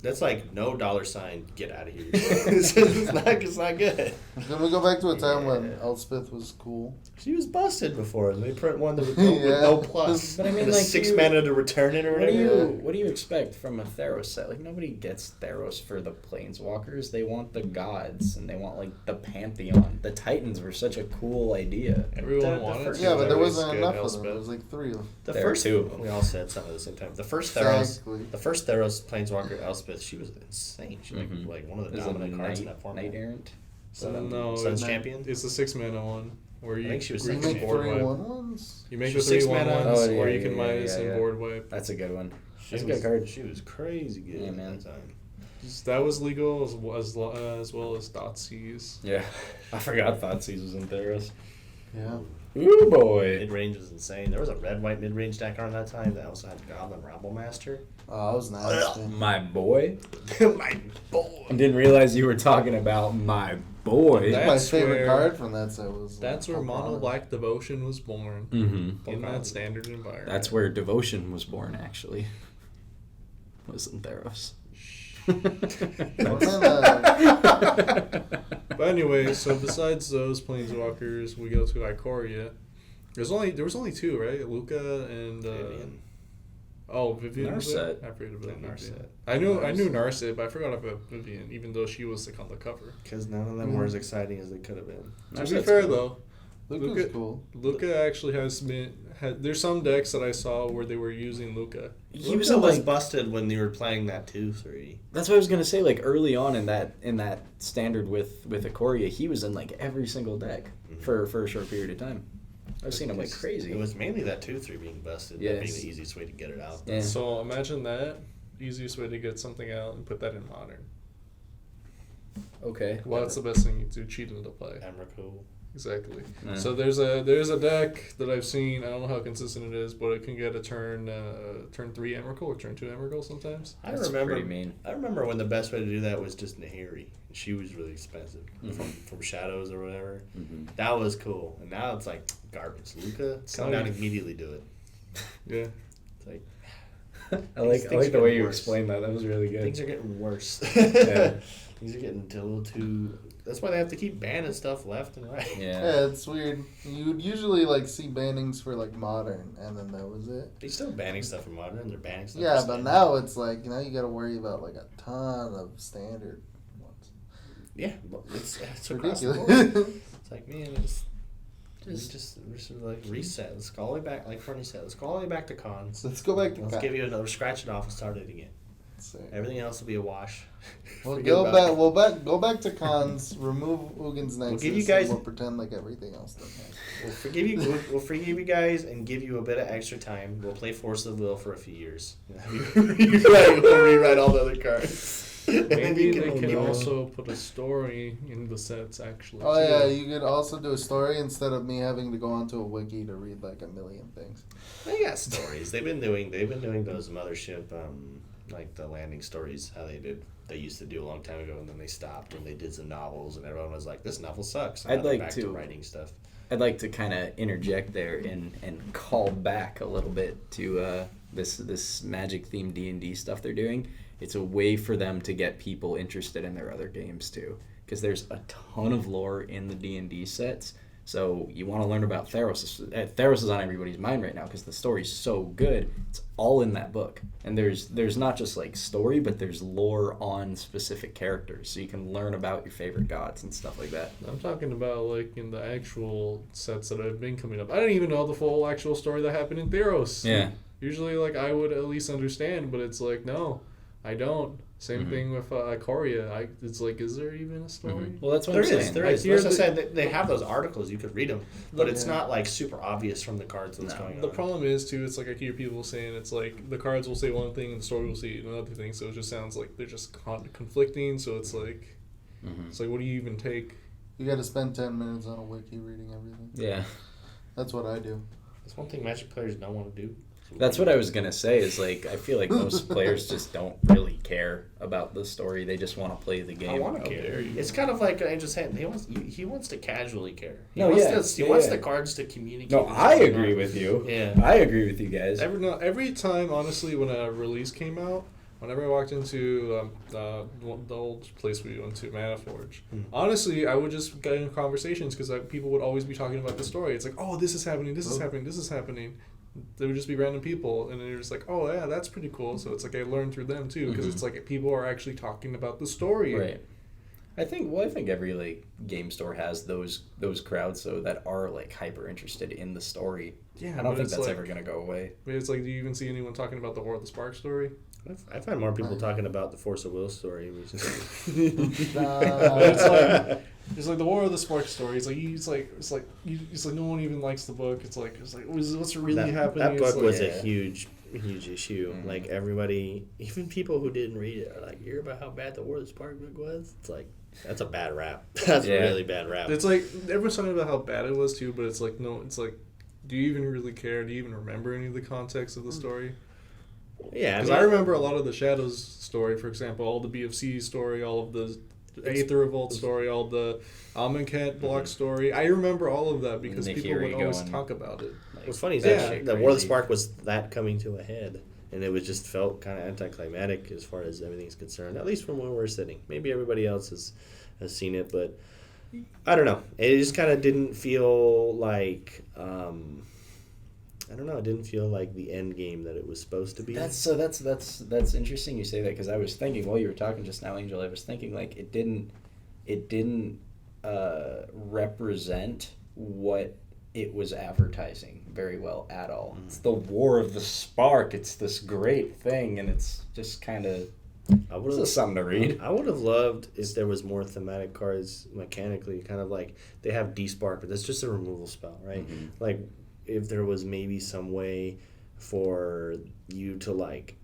that's like no $, get out of here. it's not good. Can we go back to a time when Yeah. Elspeth was cool? She was busted before. They print one that was with Yeah. no plus. But I mean, and a like, 6 you- mana to return it or What do whatever. what do you expect from a Theros set? Like nobody gets Theros for the planeswalkers. They want the gods and they want like the pantheon. The Titans were such a cool idea. Everyone The wanted first- to. Yeah, but there Always wasn't good enough of Elspeth. them. There was like 3 of them. The There are first 2. we all said something at the same time. The first Theros, Exactly. the first Theros Planeswalker Elspeth, she was insane. She Mhm. like one of the Is it dominant cards in that Knight format. Errant? No, Sun's it's- Champion. It's the 6 mana one where you I think she was You six green make mana. board 3 wipe. 1/1s? You make She the was 3 6 mana. 1/1s, Oh, or yeah, you can yeah, minus yeah, and yeah. board wipe. That's a good one. She That's a was, good card. She was crazy good Yeah, at man. that time. That was legal as well as Thoughtseize. Yeah. I forgot Thoughtseize was in Theros. Yeah. Ooh boy. Mid range was insane. There was a red white mid range deck around that time that also had Goblin Rabble Master. Oh, I was nasty. My boy. My boy. I didn't realize you were talking about my boy. That- My That's favorite where- card from that set was. That's where Mono Black Devotion was born. Mm-hmm. In that standard environment. That's where Devotion was born, actually. Was in Theros. But anyway, so besides those planeswalkers, we go to Ikoria. There was only 2, right? Luca and Vivian. Vivian. Was Narset. it? I forget about And Narset. Narset. I knew Narset, but I forgot about Vivian, even though she was like on the cover. Because none of them were as exciting as they could have been. To be Narset's fair cool. though, Luca's Luca- cool. Luca actually there's some decks that I saw where they were using Luca. He was Luca in, was like, busted when you were playing that 2-3. that's what I was gonna say. Like early on in that standard with Ikoria, he was in like every single deck for a short period of time. I've seen him like crazy. It was mainly that 2-3 being busted. Yes. That being the easiest way to get it out. Yeah. So imagine that easiest way to get something out and put that in modern. Okay. Well, that's the best thing you do. Cheat into play. Emrakul. Exactly. Yeah. So there's a deck that I've seen. I don't know how consistent it is, but it can get a turn 3 Emrakul or turn 2 Emrakul sometimes. I That's remember. pretty mean. I remember when the best way to do that was just Nahiri. She was really expensive from Shadows or whatever. Mm-hmm. That was cool. And now it's like garbage. Luca, come down and immediately do it. Yeah. It's like I like things the are way getting you worse. explained that. That was really good. things are getting worse. Yeah. Things are getting a little too. That's why they have to keep banning stuff left and right. Yeah. Yeah, it's weird. You'd usually like see bannings for like modern, and then that was it. They're still banning stuff from modern. And they're banning stuff. Yeah, from but standard. now it's like you got to worry about like a ton of standard ones. Yeah, but it's across the board. Ridiculous. It's like, man, just like reset. Let's go all the way back, like Fernie said. Let's go all the way back to cons. Let's go back to Let's Kai. give you another scratch it off and start it again. Everything else will be a wash. We'll Forget go about back. it. We'll go back to cons. Remove Ugin's Nexus. give you guys- And we'll pretend like everything else doesn't happen. We'll forgive you. We'll forgive you guys and give you a bit of extra time. We'll play Force of the Will for a few years. We'll rewrite all the other cards. And then Maybe you they can you know, also put a story in the sets actually. Oh too. yeah, you could also do a story instead of me having to go onto a wiki to read like a million things. They got stories. They've been doing those mothership, like the landing stories. How they used to do a long time ago, and then they stopped and they did some novels, and everyone was like, "This novel sucks." And I'd now they're like back to- writing stuff. I'd like to kind of interject there and call back a little bit to this magic themed D&D stuff they're doing. It's a way for them to get people interested in their other games too, because there's a ton of lore in the D&D sets. So you want to learn about Theros. Theros is on everybody's mind right now because the story's so good. It's all in that book, and there's not just like story, but there's lore on specific characters, so you can learn about your favorite gods and stuff like that. I'm talking about like in the actual sets that have been coming up. I didn't even know the full actual story that happened in Theros. Yeah. Usually, like I would at least understand, but it's like no, I don't. Same thing with Ikoria. It's like, is there even a story? Well, that's what There I'm saying. there I is. hear As I the- said, they have those articles. You could read them, but it's Yeah. not like super obvious from the cards what's going on. The problem is too. It's like I hear people saying it's like the cards will say one thing and the story will say another thing. So it just sounds like they're just conflicting. So it's like, it's like, what do you even take? You got to spend 10 minutes on a wiki reading everything. Yeah. That's what I do. That's one thing Magic players don't want to do. That's what I was gonna say. Is like I feel like most players just don't really care about the story. They just want to play the game. I want to out care. there. It's kind of like Angel said. He wants to casually care. He No, wants yeah. He Yeah, wants yeah. the cards to communicate. No, what's I going agree on. with you. Yeah. I agree with you guys. Every time, honestly, when a release came out, whenever I walked into the old place we went to, Manaforge, honestly, I would just get in conversations because people would always be talking about the story. It's like, oh, this is happening, this is happening, this is happening. There would just be random people, and then you're just like, oh, yeah, that's pretty cool. So it's like I learned through them, too, because it's like people are actually talking about the story. Right. I think every like game store has those crowds so that are like hyper interested in the story. Yeah, I don't but think it's that's like- ever gonna go away. But it's like, do you even see anyone talking about the War of the Spark story? I find more people talking about the Force of Will story recently. It's like the War of the Spark story. It's like no one even likes the book. It's like what's really happening? That It's book like, was a Yeah. huge issue. Like everybody, even people who didn't read it, are like, "You hear about how bad the War of the Spark book was?" It's like that's a bad rap. That's a Yeah. really bad rap. It's like everyone's talking about how bad it was too, but it's like no. It's like, do you even really care? Do you even remember any of the context of the story? Yeah, Because I remember a lot of the Shadows story, for example, all the BFC story, all of the Aether Revolt story, all the Amonkhet block story. I remember all of that because And the people would Hiri always going- talk about it. Like, What's funny is Yeah. that the War of the Spark was that coming to a head, and it was just felt kind of anticlimactic as far as everything's concerned. At least from where we're sitting. Maybe everybody else has seen it, but I don't know. It just kind of didn't feel like I don't know. It didn't feel like the end game that it was supposed to be. That's interesting you say that because I was thinking while you were talking just now, Angel. I was thinking like it didn't represent what it was advertising very well at all. It's the War of the Spark. It's this great thing, and it's just kind of this is something to read. I would have loved if there was more thematic cards mechanically, kind of like they have Despark, but that's just a removal spell, right? Like if there was maybe some way for you to like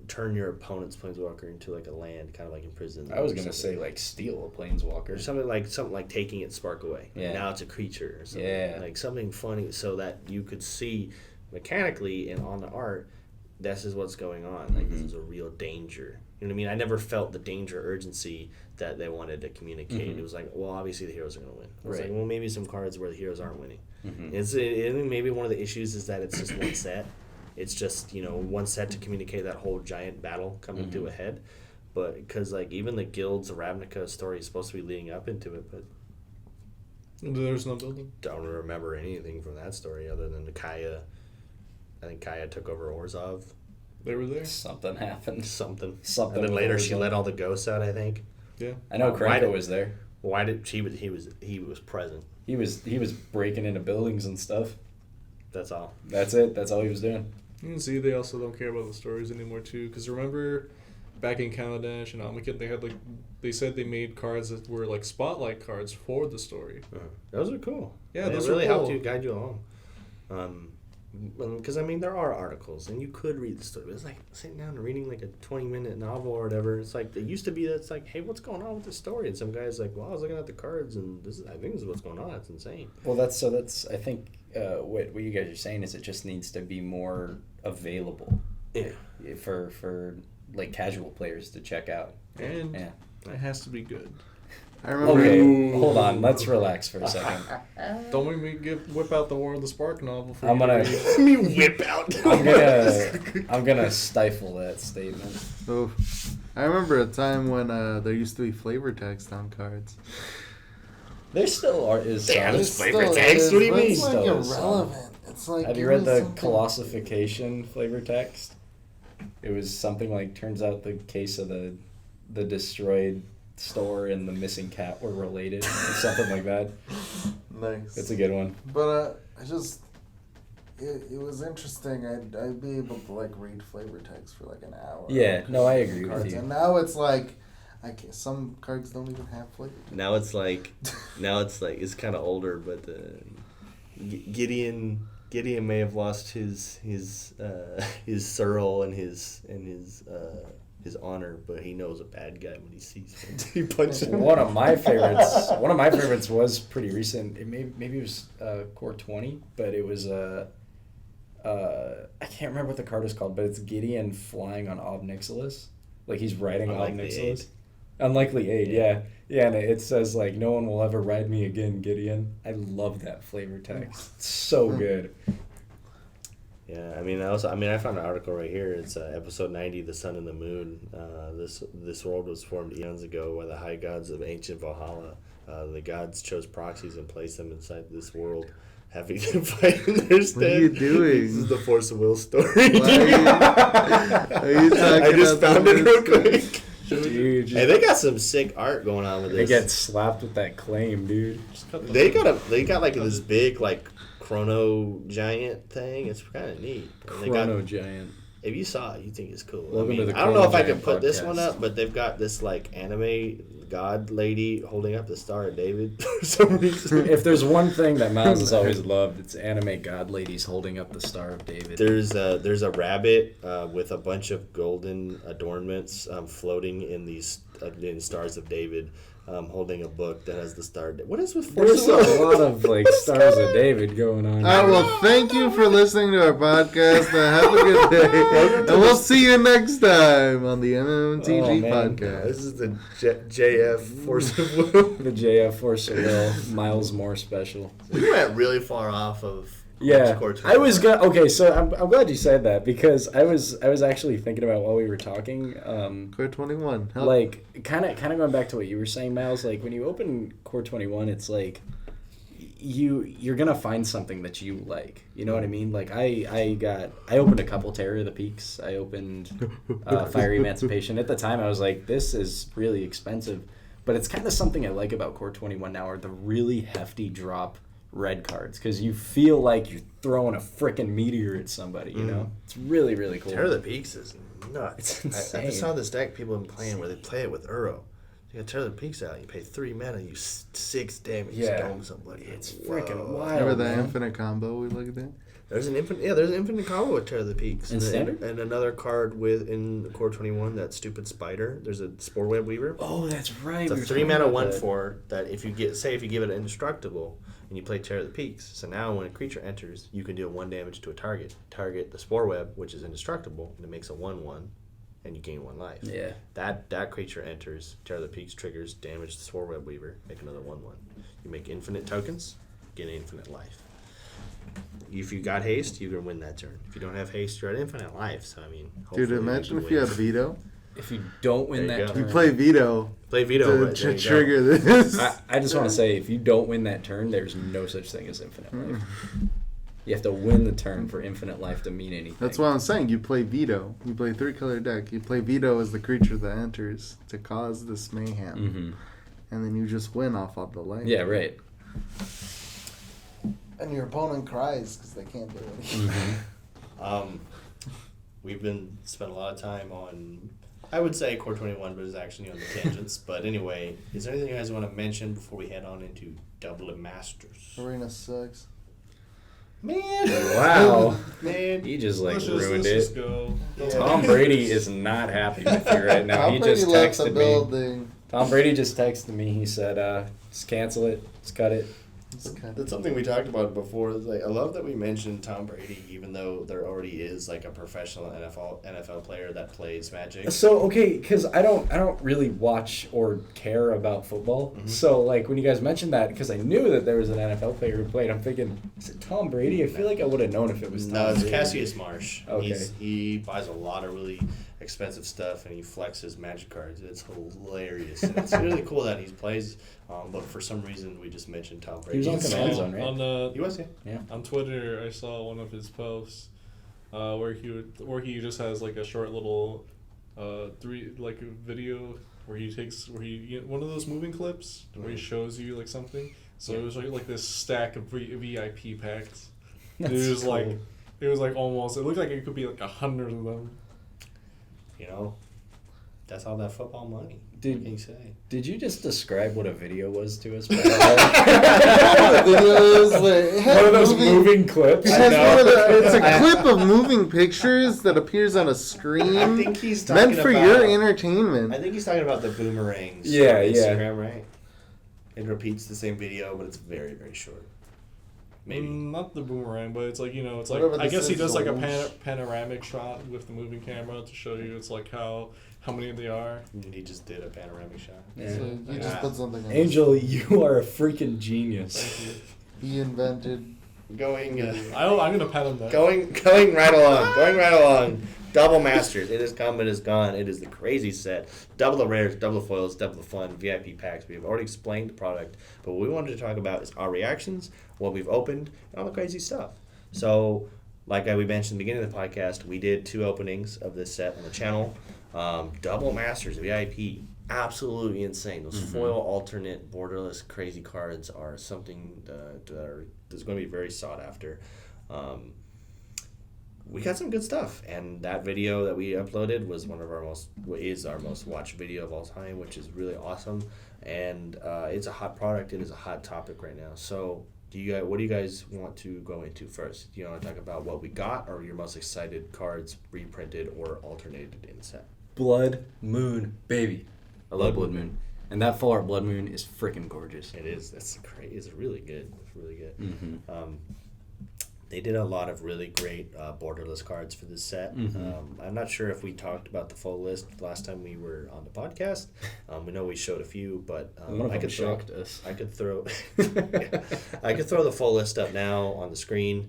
turn your opponent's planeswalker into like a land, kind of like in prison. I was or gonna something. say like steal a planeswalker. Or something like taking its spark away. Yeah. Now it's a creature or something. Yeah. Like something funny so that you could see mechanically and on the art, this is what's going on. Like this is a real danger. You know what I mean? I never felt the danger urgency that they wanted to communicate. It was like, well, obviously the heroes are going to win. It was Right. like, well, maybe some cards where the heroes aren't winning. And maybe one of the issues is that it's just one set. It's just, one set to communicate that whole giant battle coming to a head. But because, like, even the Guilds of Ravnica story is supposed to be leading up into it, but There's no building. don't remember anything from that story other than the Kaya. I think Kaya took over Orzhov. They were there. Something happened. Something. Something And then with later she Orzhov. let all the ghosts out, I think. Yeah. I know Why Krenko did- was there. Why did he was present. He was breaking into buildings and stuff. That's all. That's it. That's all he was doing. You can see they also don't care about the stories anymore too. Because remember, back in Kaladesh and Amonkhet, they said they made cards that were like spotlight cards for the story. Those are cool. Yeah, They those really are cool. helped you guide you along. Because there are articles and you could read the story. But it's like sitting down and reading like a 20-minute novel or whatever. It's like it used to be. That's like, hey, what's going on with this story? And some guy's like, well, I was looking at the cards and I think this is what's going on. It's insane. Well, that's I think what you guys are saying is it just needs to be more available. Yeah. For like casual players to check out. And Yeah. it has to be good. I remember. Okay, hold on. Let's relax for a second. Don't make me whip out the War of the Spark novel for I'm you to gonna read. me whip out. I'm gonna stifle that statement. Oof. I remember a time when there used to be flavor text on cards. There still is some. Damn, this flavor Still text? is, What do you but mean? It's like Still is some. irrelevant. It's like. Have you give read me the something. Colossification flavor text? It was something like, turns out the case of the destroyed store and the missing cat were related, or something like that. Nice. It's a good one. But it was interesting. I'd be able to like read flavor text for like an hour. Yeah, no, I agree with cards. you. And now it's like, some cards don't even have flavor. Now it's like it's kind of older, but Gideon may have lost his Searle and his honor, but he knows a bad guy when he sees him. He punches him. One of my favorites was pretty recent. Maybe it was Core 20, but it was I can't remember what the card is called, but it's Gideon flying on Ob Nixilis. Like he's riding Ob Nixilis. Unlikely Aid, yeah. Yeah, and it says like, no one will ever ride me again, Gideon. I love that flavor text. It's so good. Yeah, I found an article right here. It's episode 90, The Sun and the Moon. This world was formed eons ago by the high gods of ancient Valhalla. The gods chose proxies and placed them inside this world, having to fight in their stead. What are you doing? This is the Force of Will story. Are you talking I just about found it real this? quick. Dude, Hey, they got some sick art going on with they this. get slapped with that claim, dude. They got like this big like chrono giant thing. It's kind of neat. And Chrono Giant. if you saw it, you think it's cool. Welcome to the I don't know if I Chrono can put this Podcast. one up, but they've got this like anime god lady holding up the Star of David for some reason. If there's one thing that Miles has always loved, it's anime god ladies holding up the Star of David. There's a rabbit with a bunch of golden adornments floating in these in Stars of David, holding a book that has the star. What is with There's Force a lot of like Stars of David going on. All right, well, thank you for listening to our podcast. Have a good day. And we'll see you next time on the MMMtg Podcast. This is the JF Force of Will. The JF Force of Will, Miles More special. We went really far off of. Yeah, Core I was gonna. Okay, so I'm glad you said that because I was actually thinking about while we were talking. Core 21. Help. Like kind of going back to what you were saying, Miles. Like when you open Core 21, it's like you're gonna find something that you like. You know what I mean? Like I opened a couple Terror of the Peaks. I opened Fiery Emancipation. At the time, I was like, this is really expensive, but it's kind of something I like about Core 21 now, are the really hefty drop red cards, because you feel like you're throwing a freaking meteor at somebody, you know? It's really, really cool. Terror of the Peaks is nuts. It's insane. I just saw this deck people have been playing where they play it with Uro. You got Terror of the Peaks out, you pay 3 mana, you 6 damage, Yeah. dome somebody. It's Whoa. freaking wild. Remember the man. infinite combo we looked at? There's an infinite combo with Terror of the Peaks. In Standard? And another card in Core 21, that stupid spider. There's a Spore Web Weaver. Oh, that's right. It's a we were 3 talking mana about 1/4 that if you give it indestructible and you play Terror of the Peaks. So now when a creature enters, you can deal 1 damage to a target. Target the Spore Web, which is indestructible, and it makes a 1/1, and you gain 1 life. Yeah. That creature enters, Terror of the Peaks triggers, damage the Spore Web Weaver, make another 1/1. You make infinite tokens, get infinite life. If you got haste, you can win that turn. If you don't have haste, you're at infinite life. So I mean, Dude, hopefully imagine can if you win. had veto. If you don't win There you that go. You turn, play veto play veto to, right, there you go. trigger this. I just want to say, if you don't win that turn, there's no such thing as infinite life. You have to win the turn for infinite life to mean anything. That's what I'm saying. You play veto. You play 3-color deck. You play veto as the creature that enters to cause this mayhem. Mm-hmm. And then you just win off of the lane. Yeah, right. And your opponent cries because they can't do anything. Mm-hmm. We've been spent a lot of time on, I would say Core 21, but it's actually on the tangents. But anyway, is there anything you guys want to mention before we head on into Double and Masters? Arena sucks. Man, Wow. man, He just like Let's ruined just it. go. Tom Brady is not happy with you right now. Tom He Brady just left the texted me. building. Tom Brady just texted me. He said, just cancel it. Just cut it. That's something we talked about before. It's like, I love that we mentioned Tom Brady, even though there already is like a professional NFL player that plays Magic. So okay, because I don't really watch or care about football. Mm-hmm. So like when you guys mentioned that, because I knew that there was an NFL player who played, I'm thinking, is it Tom Brady? I feel like I would have known if it was Tom No, it's Brady. Cassius Marsh. Okay. He buys a lot of really expensive stuff and he flexes Magic cards. It's hilarious. And it's really cool that he plays. But for some reason, we just mentioned Tom Brady. He was on Command Zone, right? He was, yeah. On Twitter, I saw one of his posts where he just has like a short little video where he one of those moving clips where he shows you like something. So it was like this stack of VIP packs. It was like almost. It looked like it could be like 100 of them. You know, that's all that football money. Dude, What can you say? Did you just describe what a video was to us? One of those moving clips. It's a clip of moving pictures that appears on a screen. I think he's talking meant for about, your entertainment. I think he's talking about the boomerangs. Yeah, on yeah. Instagram, right? It repeats the same video, but it's very, very short. Maybe. Not the boomerang, but it's like, you know, it's like, Whatever I this guess he is, does like a George. panoramic shot with the moving camera to show you it's like how many they are. He just did a panoramic shot. Yeah. So you just put something on Angel, you are a freaking genius. Thank you. He invented. Going, I'm gonna pat him back. going right along. Double Masters. It has come, it is gone. It is the crazy set. Double the rares, double the foils, double the fun, VIP packs. We have already explained the product, but what we wanted to talk about is our reactions, what we've opened, and all the crazy stuff. So, like we mentioned at the beginning of the podcast, we did 2 openings of this set on the channel. Double Masters, VIP. Absolutely insane. Those foil alternate borderless crazy cards are something that's going to be very sought after. We got some good stuff, and that video that we uploaded was our most watched video of all time, which is really awesome. And it's a hot product. It is a hot topic right now. So, what do you guys want to go into first? Do you want to talk about what we got, or your most excited cards reprinted or alternated in the set? Blood Moon, baby. I love Blood Moon. And that full art Blood Moon is freaking gorgeous. It is. That's great. It's really good. It's really good. Mm-hmm. They did a lot of really great borderless cards for this set. I'm not sure if we talked about the full list last time we were on the podcast. We know we showed a few, but I could shocked us. I could throw I could throw the full list up now on the screen.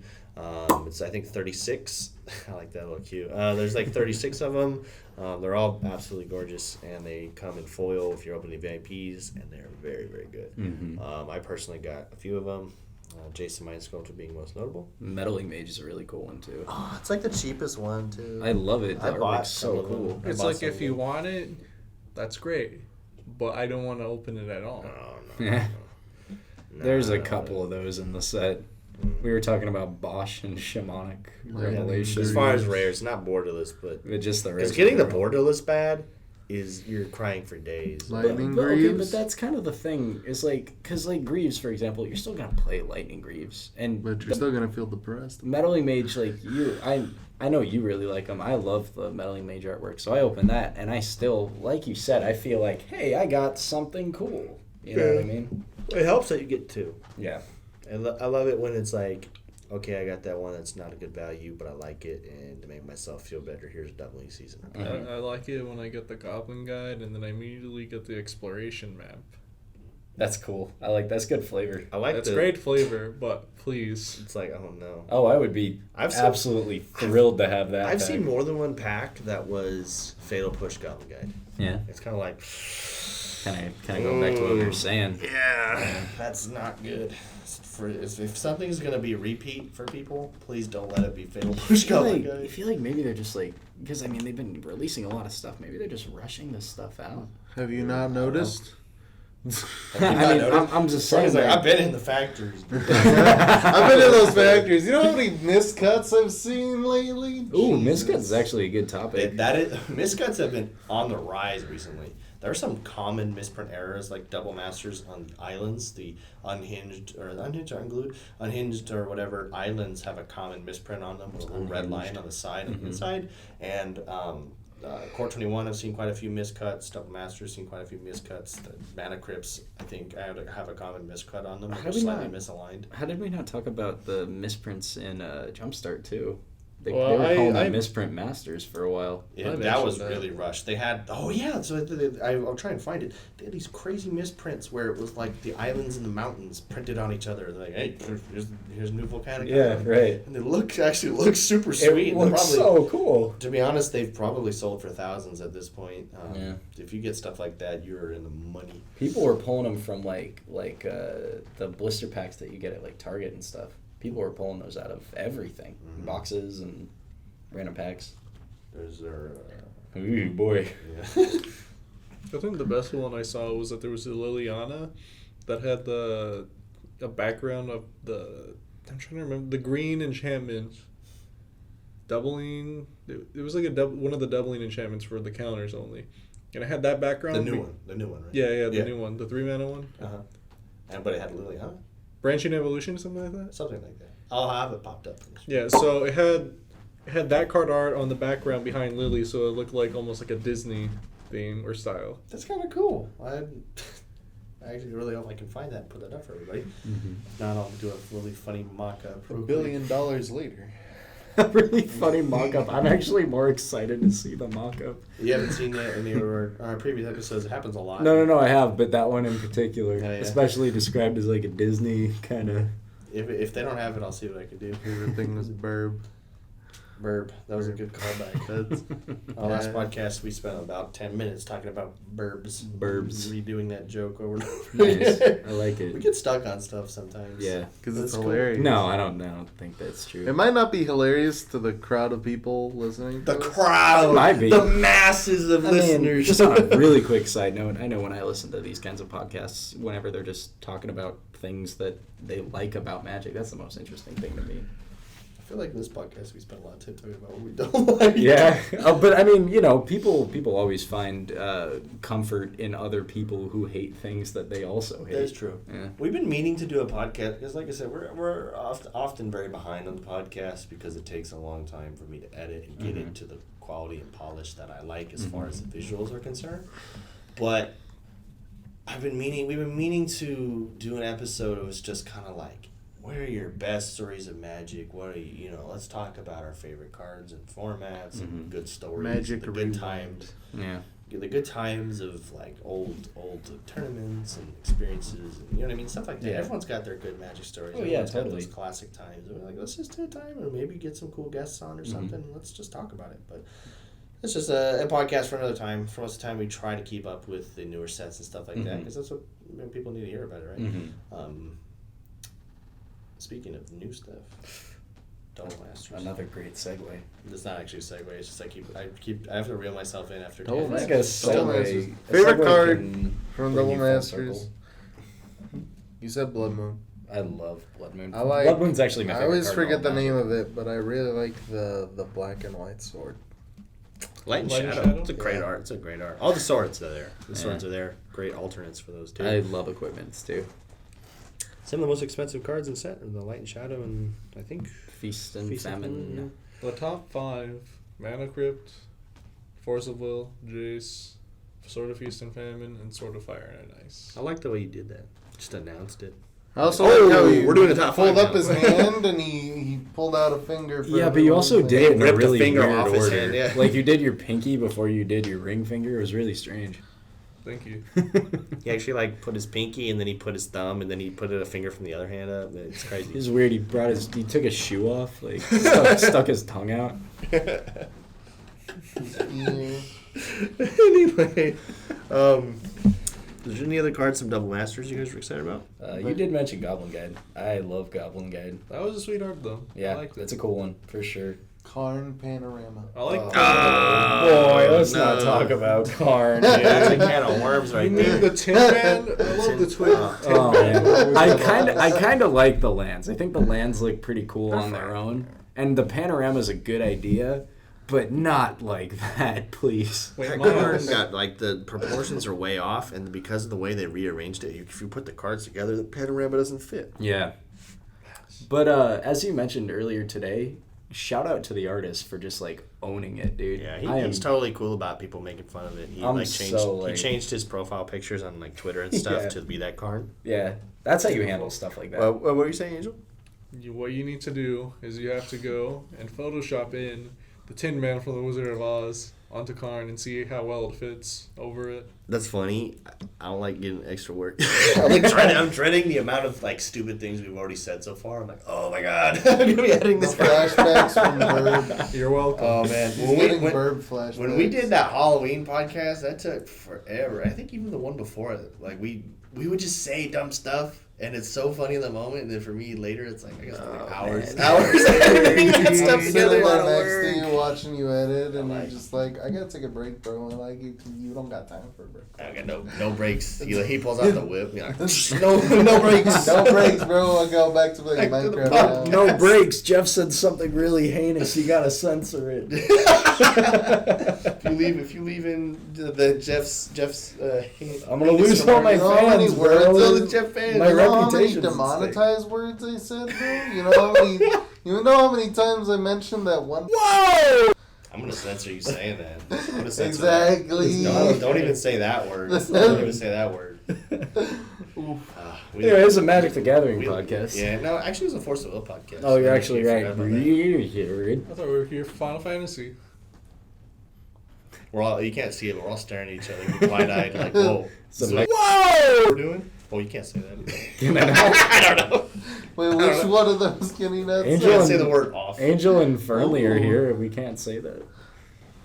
It's I think 36. I like that little cue. There's like 36 of them. They're all absolutely gorgeous, and they come in foil if you're opening VIPs, and they're very, very good. I personally got a few of them. Jason Mind Sculptor being most notable. Meddling Mage is a really cool one too. Oh, it's like the cheapest one too. I love it. I That bought artwork's some so of them. cool. I It's bought like some if of you them. want it, that's great, but I don't want to open it at all. No. There's a couple of those in the set. We were talking about Bosch and Shamanic Revelation. As far as rares, not borderless, but just the because rares. getting the in general. borderless bad is you're crying for days. Lightning but Greaves. that's kind of the thing. Is like, because like Greaves, for example, you're still gonna play Lightning Greaves, and But you're still gonna feel depressed. Meddling Mage, like I know you really like them. I love the Meddling Mage artwork, so I open that, and I still, like you said, I feel like, hey, I got something cool. You know what I mean? It helps that you get 2. Yeah. I love it when it's like, okay, I got that one that's not a good value, but I like it, and to make myself feel better, here's doubling season. I like it when I get the Goblin Guide and then I immediately get the Exploration map. That's cool. I like that's good flavor. I like That's great flavor, but please. It's like, oh no. Oh, I would be absolutely thrilled to have that. I've back. seen more than one pack that was Fatal Push Goblin Guide. Yeah. It's kind of like, Kind of going back to what we were saying. yeah, that's not good. If something's gonna be a repeat for people, please don't let it be Fatal Push Goblin I Guide. feel like maybe they're just like, because I mean they've been releasing a lot of stuff. Maybe they're just rushing this stuff out. Have you not noticed? I mean, I'm just saying. He's like, that- I've been in the factories. I've been in those factories. You know how many miscuts I've seen lately? Ooh, Jesus. Miscuts is actually a good topic. That is, miscuts have been on the rise recently. There are some common misprint errors like double masters on islands. The unhinged or whatever islands have a common misprint on them with a little red line on the side and the inside. And Core 21, I've seen quite a few miscuts. Double Masters, seen quite a few miscuts. The Mana Crypts, I think I have a common miscut on them. How They're did we slightly not- misaligned. How did we not talk about the misprints in Jumpstart too? They Well, were calling I them misprint masters for a while. Yeah, I that was mentioned that. really rushed. They had, I'll try and find it. They had these crazy misprints where it was like the islands and the mountains printed on each other. They're like, hey, here's a new volcanic island. right. And they actually look super sweet. It And they're looks probably, so cool. to be honest, they've probably sold for thousands at this point. Yeah. If you get stuff like that, you're in the money. People were pulling them from like the blister packs that you get at like Target and stuff. People were pulling those out of everything, boxes and random packs. There's their, Ooh boy. yeah. I think the best one I saw was that there was a Liliana that had a background of the I'm trying to remember the green enchantment. Doubling. It was like one of the doubling enchantments for the counters only, and it had that background. The new one, right? Yeah, the new one, the 3-mana one. But it had Lily, huh? Branching Evolution, something like that. Something like that. I'll have it popped up. Yeah, so it had that card art on the background behind Lily, so it looked like almost like a Disney theme or style. That's kind of cool. I actually really hope I can find that and put that up for everybody. Mm-hmm. If not, I'll do a really funny mock-up. $1 billion later. A really funny mock-up. I'm actually more excited to see the mock-up. You haven't seen that in our previous episodes. It happens a lot. No, I have, but that one in particular, Yeah. especially described as like a Disney kind of. If they don't have it, I'll see what I can do. Favorite thing was Burb. Burb. That was a good callback. Our last podcast, we spent about 10 minutes talking about burbs. Redoing that joke over and over. Nice. I like it. We get stuck on stuff sometimes. Yeah. Because it's That's cool. hilarious. No, I don't think that's true. It might not be hilarious to the crowd of people listening. The to us. crowd. Might be. The masses of I mean, listeners. just on a really quick side note, I know when I listen to these kinds of podcasts, whenever they're just talking about things that they like about Magic, that's the most interesting thing to me. I feel like in this podcast we spent a lot of time talking about what we don't like. Yeah, but I mean, people always find comfort in other people who hate things that they also hate. That's true. Yeah. We've been meaning to do a podcast because, like I said, we're often very behind on the podcast because it takes a long time for me to edit and get into the quality and polish that I like as far as the visuals are concerned. But we've been meaning to do an episode of just kind of like, what are your best stories of Magic? What are let's talk about our favorite cards and formats and good stories, Magic the good Rewind. times. Yeah. The good times of like old tournaments and experiences, and, you know what I mean, stuff like that. Yeah. Everyone's got their good Magic stories. Oh, yeah, Everyone's got totally. those classic times. And we're like, let's just do a time, or maybe get some cool guests on or something. Let's just talk about it. But it's just a podcast for another time. For most of the time, we try to keep up with the newer sets and stuff like that because that's what people need to hear about it, right? Speaking of new stuff, Double Masters. Another great segue. It's not actually a segue. It's just I have to reel myself in after. Double 10 I minutes. think a Double segue. Masters. a Favorite segue card can from bring Double you full Masters. circle. You said Blood Moon. I love Blood Moon. I like. Blood Moon's actually my I favorite always card in forget all the Magic. name of it, but I really like the black and white sword. Light and Light and Shadow. Shadow? It's a great Yeah. art. It's a great art. All the swords are there. The Yeah. swords are there. Great alternates for those too. I love equipments too. Some of the most expensive cards in the set are the Light and Shadow, and I think Feast and Feast and Famine. The top 5: Mana Crypt, Force of Will, Jace, Sword of Feast and Famine, and Sword of Fire and Ice. I like the way you did that. Just announced it. I also Oh, like how he we're doing the top pulled 5 up now. his hand and he pulled out a finger. For Yeah, but you also everyone's did thing. it in a ripped the really finger weird off his order. hand, yeah. Like you did your pinky before you did your ring finger. It was really strange. Thank you. He actually put his pinky and then he put his thumb and then he put a finger from the other hand up. It's It crazy. was weird. He took his shoe off, like stuck his tongue out. Yeah. Anyway, is there any other cards from Double Masters you guys were excited about? You did mention Goblin Guide. I love Goblin Guide. That was a sweet art, though. Yeah, I liked it. that's a cool one for sure. Karn Panorama. I like Boy, let's not no. talk about Karn. That's a dude. can of worms right You there. mean the Tin Man? I love the Twin. Oh man, I kind of like the lands. I think the lands look pretty cool on their own, and the panorama is a good idea, but not like that, please. Wait, That Miles. card got the proportions are way off, and because of the way they rearranged it, if you put the cards together, the panorama doesn't fit. Yeah. But as you mentioned earlier today, shout out to the artist for just owning it, dude. Yeah, I am he's totally cool about people making fun of it. He I'm changed so, he changed his profile pictures on Twitter and stuff Yeah. to be that card. Yeah, that's how you handle stuff like that. What were you saying, Angel? What you need to do is you have to go and Photoshop in the Tin Man from the Wizard of Oz onto Karn and see how well it fits over it. That's funny. I don't like getting extra work. I'm dreading the amount of stupid things we've already said so far. I'm like, oh my god, I'm gonna be editing The this. flashbacks from Burb. You're welcome. Oh man, He's getting Burb flashbacks. when we did that Halloween podcast, that took forever. I think even the one before it, we would just say dumb stuff And it's so funny in the moment, and then for me later, it's like I guess hours man. editing that stuff Sitting together. there A lot of next work. to you, watching you edit, and I'm you're like- just like, I gotta take a break, bro. And like, you don't got time for a break. I got no breaks. He pulls out the whip. You're like, no breaks. No breaks, bro. I'll go back to playing Back to the Minecraft podcast. now. No breaks. Jeff said something really heinous. You gotta censor it. If you leave in the Jeff's I'm gonna lose all my You know how many fans, words bro. All the Jeff fans. My You know how many reputation's at stake. demonetized words I said, bro? You know how many times I mentioned that one? Whoa! I'm gonna censor you saying that. I'm gonna censor Exactly. That. Don't even say that word. Don't even say that word. Anyway, it's a Magic the Gathering we- podcast. Yeah, no, actually, it was a Force of Will podcast. Oh, you're I actually forgot right. about that. I thought we were here for Final Fantasy. We're all, you can't see it, but we're all staring at each other, wide-eyed, like, whoa. So Is like- what Whoa! we're doing? Oh, you can't say that either. Can I not? I don't know. Wait, I don't which know. one of those skinny nuts? You Angel can't and- say the word off. Angel and Fernley are Ooh. here. We can't say that.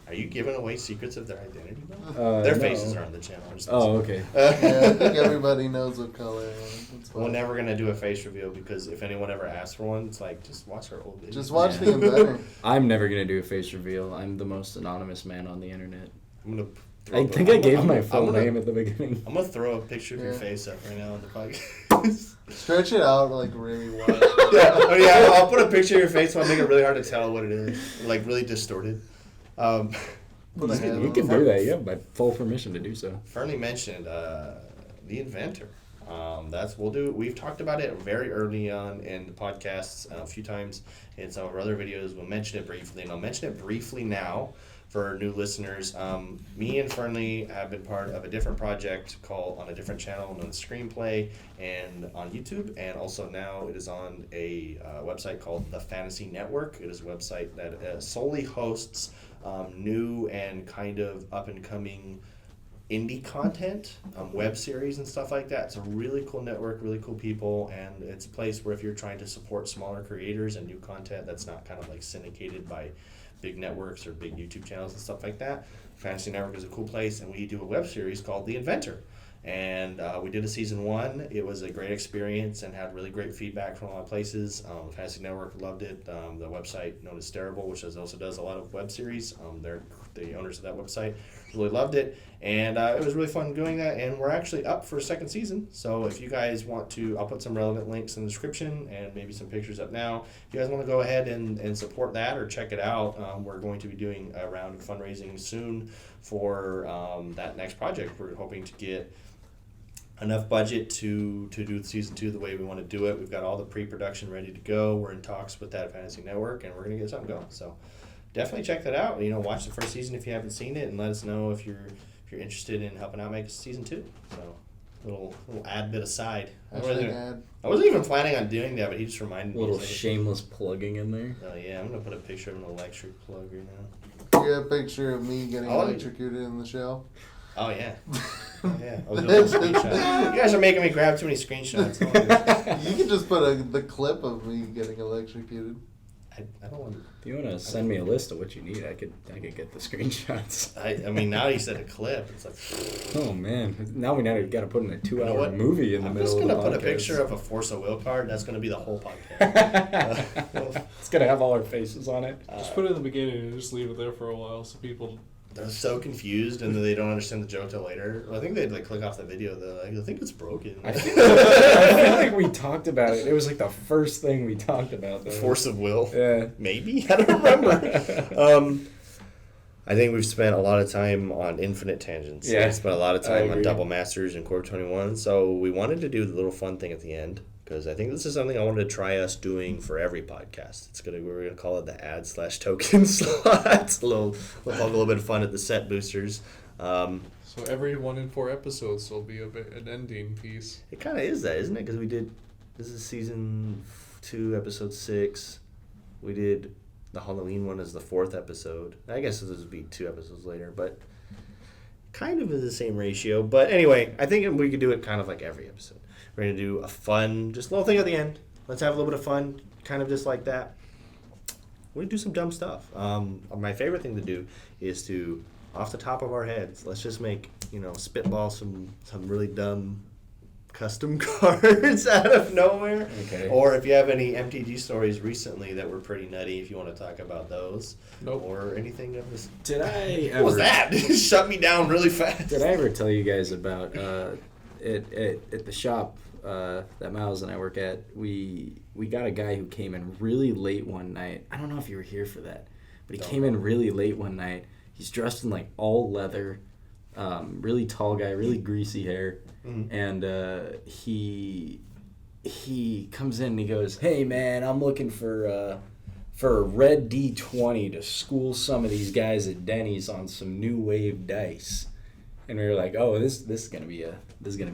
Are you giving away secrets of their identity, though? Their No. faces are on the channel. I'm just Oh, okay. Yeah, I think everybody knows what color I am. It's fine. We're never going to do a face reveal because if anyone ever asks for one, it's like, just watch our old videos. Just watch Yeah. the Inventor. I'm never gonna do a face reveal. I'm the most anonymous man on the internet. I'm going to I think I gave my full name at the beginning. I'm going to throw a picture of your Yeah. face up right now on the podcast. Stretch it out like really wide. yeah, I'll put a picture of your face. I'll make it really hard to tell what it is, like really distorted. Put a hand You on can it. do that. You have my full permission to do so. Fernley mentioned the Inventor. We've talked about it very early on in the podcasts a few times in some of our other videos. We'll mention it briefly, and I'll mention it briefly now for new listeners. Me and Fernley have been part of a different project called on a different channel known as Screenplay and on YouTube, and also now it is on a website called The Fantasy Network. It is a website that solely hosts new and kind of up and coming indie content, web series and stuff like that. It's a really cool network, really cool people, and it's a place where if you're trying to support smaller creators and new content that's not kind of like syndicated by big networks or big YouTube channels and stuff like that, Fantasy Network is a cool place, and we do a web series called The Inventor. And we did a season 1. It was a great experience and had really great feedback from a lot of places. The Fantasy Network loved it. The website known as Terrible, which also does a lot of web series, they're the owners of that website, really loved it. And it was really fun doing that. And we're actually up for a second season. So if you guys want to, I'll put some relevant links in the description and maybe some pictures up now. If you guys want to go ahead and support that or check it out, we're going to be doing a round of fundraising soon for that next project. We're hoping to get enough budget to do season 2 the way we want to do it. We've got all the pre-production ready to go. We're in talks with that Fantasy Network, and we're going to get something going. So definitely check that out. Watch the first season if you haven't seen it, and let us know if you're interested in helping out make season 2. So little ad bit aside. I wasn't even planning on doing that, but he just reminded A me. little He's like, shameless plugging in there. oh yeah, I'm gonna put a picture of an electric plug right now. You got a picture of me getting Oh, electrocuted in the show. Oh yeah. Oh, yeah. I was doing a screenshot. You guys are making me grab too many screenshots. You can just put the clip of me getting electrocuted. I don't want. If you want to send me a list of what you need, I could get the screenshots. I mean, now you said a clip. It's like. Oh man! Now we got to put in a 2-hour what? movie in the I'm middle just of gonna the put a podcast. picture of a Force of Will card. That's gonna be the whole podcast. It's gonna have all our faces on it. Just put it in the beginning and just leave it there for a while so people. They're so confused and then they don't understand the joke till later. Well, I think they'd click off the video. They're like, I think it's broken. I feel like we talked about it. It was like the first thing we talked about. Though. Force of Will. Yeah. Maybe? I don't remember. I think we've spent a lot of time on infinite tangents. Yeah, We spent a lot of I time on agree. Double Masters and Core 21. So we wanted to do the little fun thing at the end because I think this is something I wanted to try us doing for every podcast. We're gonna call it the ad/token slots. We'll have a little bit of fun at the set boosters. So every 1 in 4 episodes will be an ending piece. It kind of is that, isn't it? Because this is season 2, episode 6. We did the Halloween one as the 4th episode. I guess this would be 2 episodes later, but kind of is the same ratio. But anyway, I think we could do it kind of like every episode. We're going to do a fun, just little thing at the end. Let's have a little bit of fun, kind of just like that. We're going to do some dumb stuff. My favorite thing to do is to, off the top of our heads, let's just make, spitball some really dumb custom cards out of nowhere. Okay. Or if you have any MTG stories recently that were pretty nutty, if you want to talk about those. Nope. Or anything of this. Did I What was that? Shut me down really fast. Did I ever tell you guys about at the shop that Miles and I work at? We got a guy who came in really late one night. I don't know if you were here for that, but he came in really late one night. He's dressed in like all leather, really tall guy, really greasy hair, and he comes in and he goes, "Hey man, I'm looking for a red D20 to school some of these guys at Denny's on some new wave dice." And we were like, "Oh, this is gonna be a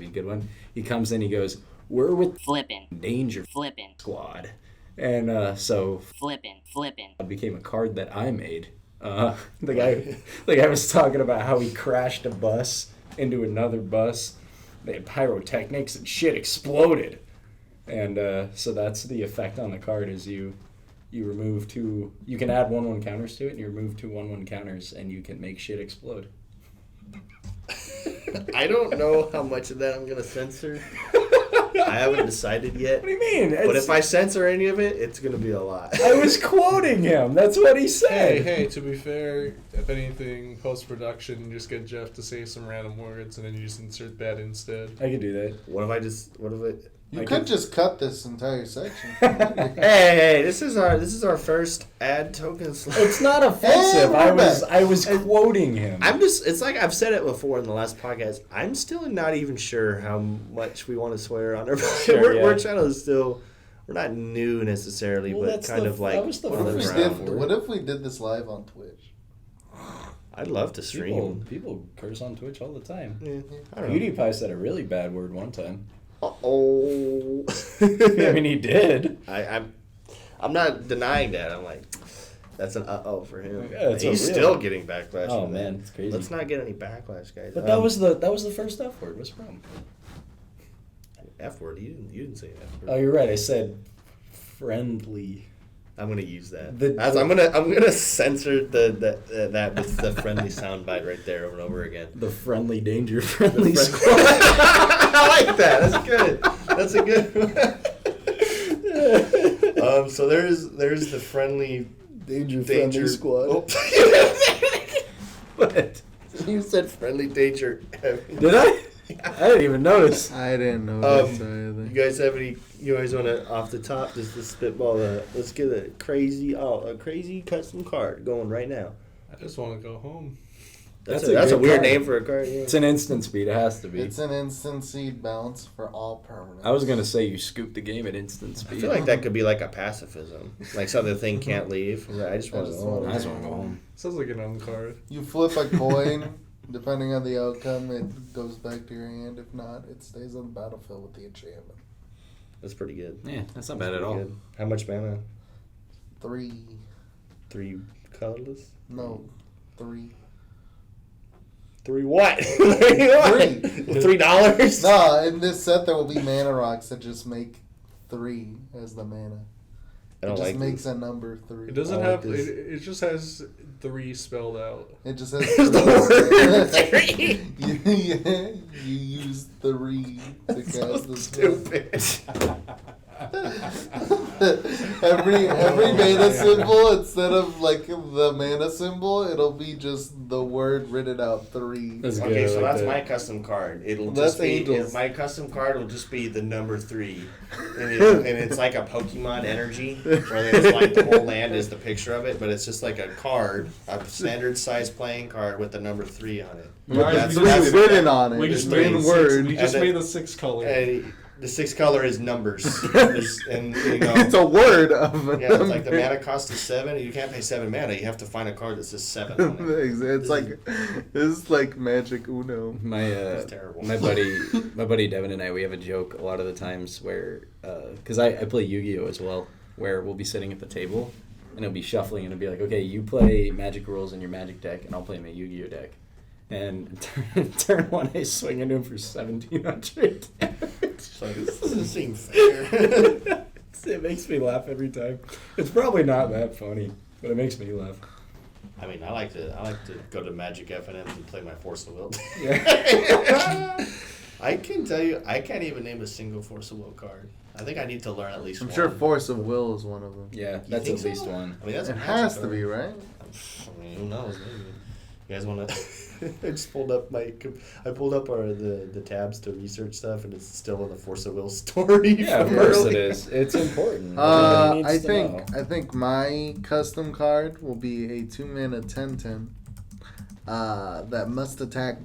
good one." He comes in, he goes, "We're with Flippin'. Danger Flippin'. Squad," and so Flippin'. Flippin'. it became a card that I made. The guy was talking about how he crashed a bus into another bus. They had pyrotechnics and shit exploded, and so that's the effect on the card is you remove two. You can add 1/1 counters to it, and you remove two 1/1 counters, and you can make shit explode. I don't know how much of that I'm going to censor. I haven't decided yet. What do you mean? But if I censor any of it, it's going to be a lot. I was quoting him. That's what he said. Hey, to be fair, if anything, post-production, just get Jeff to say some random words, and then you just insert that instead. I could do that. What if You could just cut this entire section. Hey, this is our first ad token slot. It's not offensive. I was quoting him. It's like I've said it before in the last podcast. I'm still not even sure how much we want to swear on our We're trying to still, we're not new necessarily, Well, but that's kind of like that was the on the first ground. What if we did this live on Twitch? I'd love to stream. People curse on Twitch all the time. Yeah, I don't know. PewDiePie said a really bad word one time. Uh-oh. I mean, he did. I'm not denying that. I'm like, that's an uh-oh for him. Yeah, it's He's a real- still getting backlash. Oh from that. man, it's crazy. Let's not get any backlash, guys. But that was the first F word. What's wrong? F word. You didn't say F word. Oh, you're right. I said friendly. I'm gonna use that. I'm gonna censor that with the friendly soundbite right there over and over again. The friendly danger friendly The squad. I like that. That's good. That's a good one. So there's the friendly danger squad. Oh. What? You said friendly danger. Did I? I didn't even notice. I didn't notice You guys have any? You guys want to off the top just to spitball? Let's get a crazy custom card going right now. I just want to go home. That's a a good weird card. name for a card. Yeah. It's an instant speed. It has to be. It's an instant seed bounce for all permanents. I was gonna say you scoop the game at instant I speed. feel like that could be like a pacifism, like so the thing can't leave. I just want to go home. I just want to go home. Sounds like an uncard. You flip a coin, depending on the outcome, it goes back to your hand. If not, it stays on the battlefield with the enchantment. That's pretty good. Yeah, that's not bad at Pretty all. good. How much mana? 3. 3 colorless? No, 3. 3 what? $3? Nah, in this set there will be mana rocks that just make 3 as the mana. I don't It just like makes this. a number 3. It doesn't I like have. this. It just has 3 spelled out. It just has There's the word 3. you use 3 to cast So the spell. stupid. every mana symbol, instead of like the mana symbol, it'll be just the word written out 3. That's good. Okay, I so like that's that. my custom card. It'll That's just be Angels. my custom card will just be the number 3, and it's like a Pokemon energy, where it's like the whole land is the picture of it, but it's just like a card, a standard size playing card with the number 3 on it. Guys, It's written on it. We It's just made written the word. We just And made then- the 6 color. And the 6 color is numbers, and you know. It's a word of a Yeah, it's like the mana cost is 7. You can't pay 7 mana. You have to find a card that says 7 on it. It's like Magic Uno. My It's terrible. my buddy Devin and I, we have a joke a lot of the times where because I play Yu-Gi-Oh as well, where we'll be sitting at the table and it'll be shuffling and it'll be like, okay, you play Magic rules in your Magic deck and I'll play my Yu-Gi-Oh deck. And turn 1, I swing into him for 1,700 damage. It's like, this doesn't seem fair. It makes me laugh every time. It's probably not that funny, but it makes me laugh. I mean, I like to go to Magic FNMs and play my Force of Will. Yeah. I can tell you, I can't even name a single Force of Will card. I think I need to learn at least I'm one. sure Force of Will is one of them. Yeah, You that's think at least so? one. I mean, that's a It magic has to card. be, right? I mean, who knows? Maybe. You guys want to? I just pulled up the tabs to research stuff, and it's still in the Force of Will story. Yeah, of from course it earlier. is. It's important. Everybody needs to know. I think my custom card will be a 2-mana 10/10 that must attack.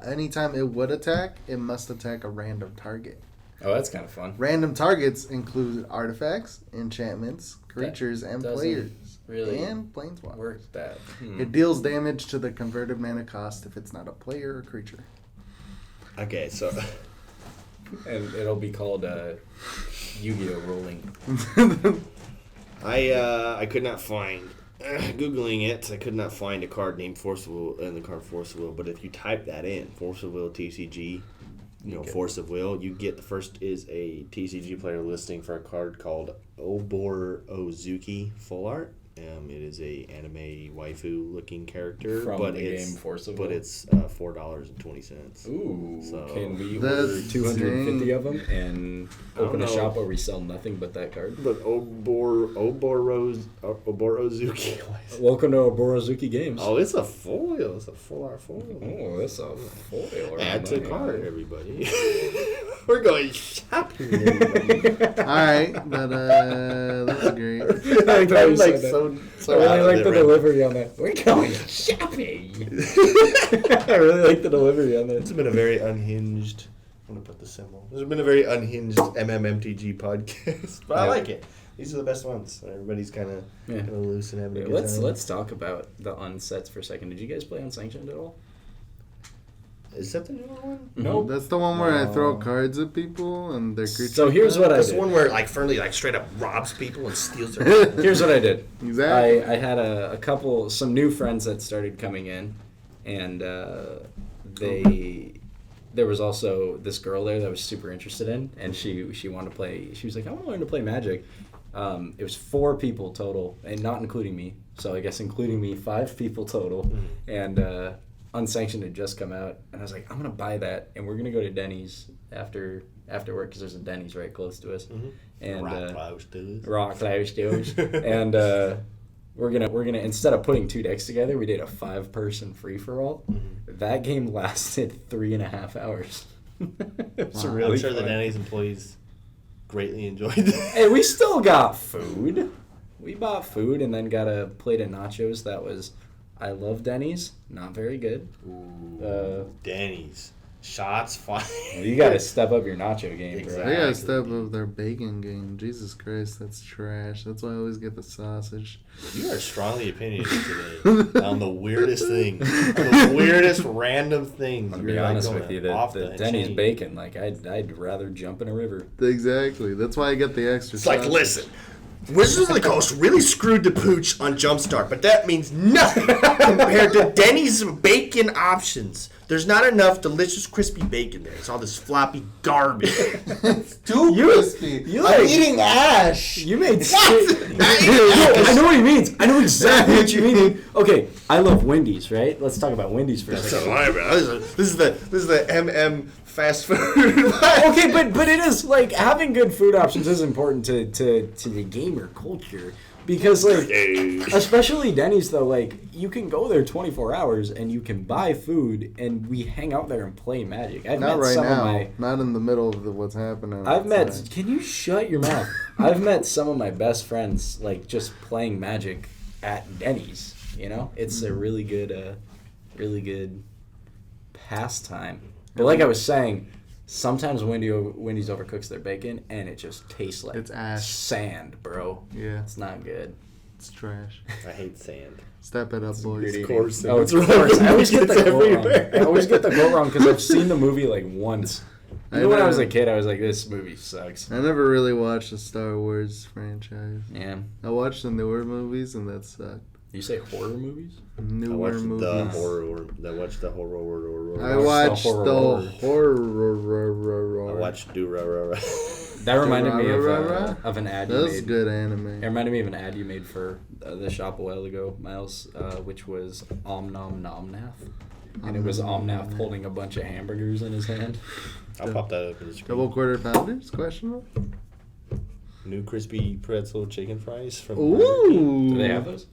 Anytime it would attack, it must attack a random target. Oh, that's kind of fun. Random targets include artifacts, enchantments, creatures, and doesn't players. really And planeswalkers. Work that. It deals damage to the converted mana cost if it's not a player or creature. Okay, so And it'll be called Yu-Gi-Oh! Rolling. I could not find. Googling it, I could not find a card named Force of Will in the card Force of Will. But if you type that in, Force of Will TCG, Force of Will, you get the first is a TCG player listing for a card called Obor Ozuki Full Art. It is a anime waifu looking character, From but the it's game Force of but Will. it's $4.20. Ooh, So- can we That's order 250 dang. of them and I don't open a know. shop where we sell nothing but that card? But Obor Ozuki. Welcome to Borozuki Games. Oh, it's a foil. It's a full art foil. Oh, that's a foil. Add to cart, everybody. We're going shopping, everybody. Alright, but that's great. I thought you said that. so I really out of like it the right delivery on that. We're going shopping. I really like the delivery on It's that. been a very unhinged. I'm gonna put the symbol. There's been a very unhinged MMMtg podcast, but I Yeah. like it. These are the best ones. Everybody's kind of loose and having a good time. Let's talk about the unsets for a second. Did you guys play Unsanctioned at all? Is that the newer one? Nope. That's the one where I throw No. cards at people and their creatures. So here's what I That's did. the one where like Fernley like straight up robs people and steals their. Here's what I did. Exactly. I had some new friends that started coming in, and there was also this girl there that was super interested in, and she wanted to play. She was like, I want to learn to play Magic. It was 4 people total, and not including me. So I guess including me, 5 people total. And Unsanctioned had just come out, and I was like, I'm gonna buy that, and we're gonna go to Denny's after work because there's a Denny's right close to us. And rock close to us. And we're gonna instead of putting 2 decks together, we did a 5-person free for all. That game lasted 3.5 hours. It's really I'm sure the fun. Denny's employees greatly enjoyed that. Hey, we still got food. We bought food and then got a plate of nachos that was, I love Denny's, not very good. Denny's. Shots fired. You gotta step up your nacho game, bro. Exactly. They gotta step up their bacon game. Jesus Christ, that's trash. That's why I always get the sausage. You are strongly opinionated today on the weirdest thing. The weirdest random things. I'm gonna be You're, like, honest going with you, off the the Denny's chain. bacon, like I'd rather jump in a river. Exactly. That's why I get the extra It's like, sausage. listen, Wizards of the Coast really screwed the pooch on Jumpstart, but that means nothing compared to Denny's bacon options. There's not enough delicious crispy bacon there. It's all this floppy garbage. It's too crispy. you I'm like- eating ash. You made What? I know what he means. I know exactly what you mean. Okay, I love Wendy's, right? Let's talk about Wendy's for a So, second. whatever. This is the MM fast food. Okay, but it is like having good food options is important to the gamer culture because like especially Denny's though, like you can go there 24 hours and you can buy food and we hang out there and play Magic. I've Not met right some now. of my Not in the middle of what's happening. I've met. outside. Can you shut your mouth? I've met some of my best friends like just playing Magic at Denny's. You know, it's a really good pastime. But like I was saying, sometimes Wendy's overcooks their bacon and it just tastes like It's ash. sand, bro. Yeah, It's not good. it's trash. I hate sand. Step it up, boys. Of course. Oh, it's coarse. I always get the It's quote wrong. everywhere. I always get the quote wrong because I've seen the movie like once. I Even when I was know. a kid, I was like, "This movie sucks." I never really watched the Star Wars franchise. Yeah. I watched the newer movies and that sucked. You say horror movies? I Newer watched movies. the horror. I watched the horror. I watched watched the the horror. horror. I watched Do Ra Ra Ra. That reminded me Ra-ra-ra-ra? of an ad you That's made. good It anime. reminded me of an ad you made for the shop a while ago, Miles, which was Om Nom Nom Nath. and it was Omnath holding a bunch of hamburgers in his hand. I'll pop that up in the screen. Double quarter pounders? Question mark? New crispy pretzel chicken fries from Burger King. Ooh. Do they have those?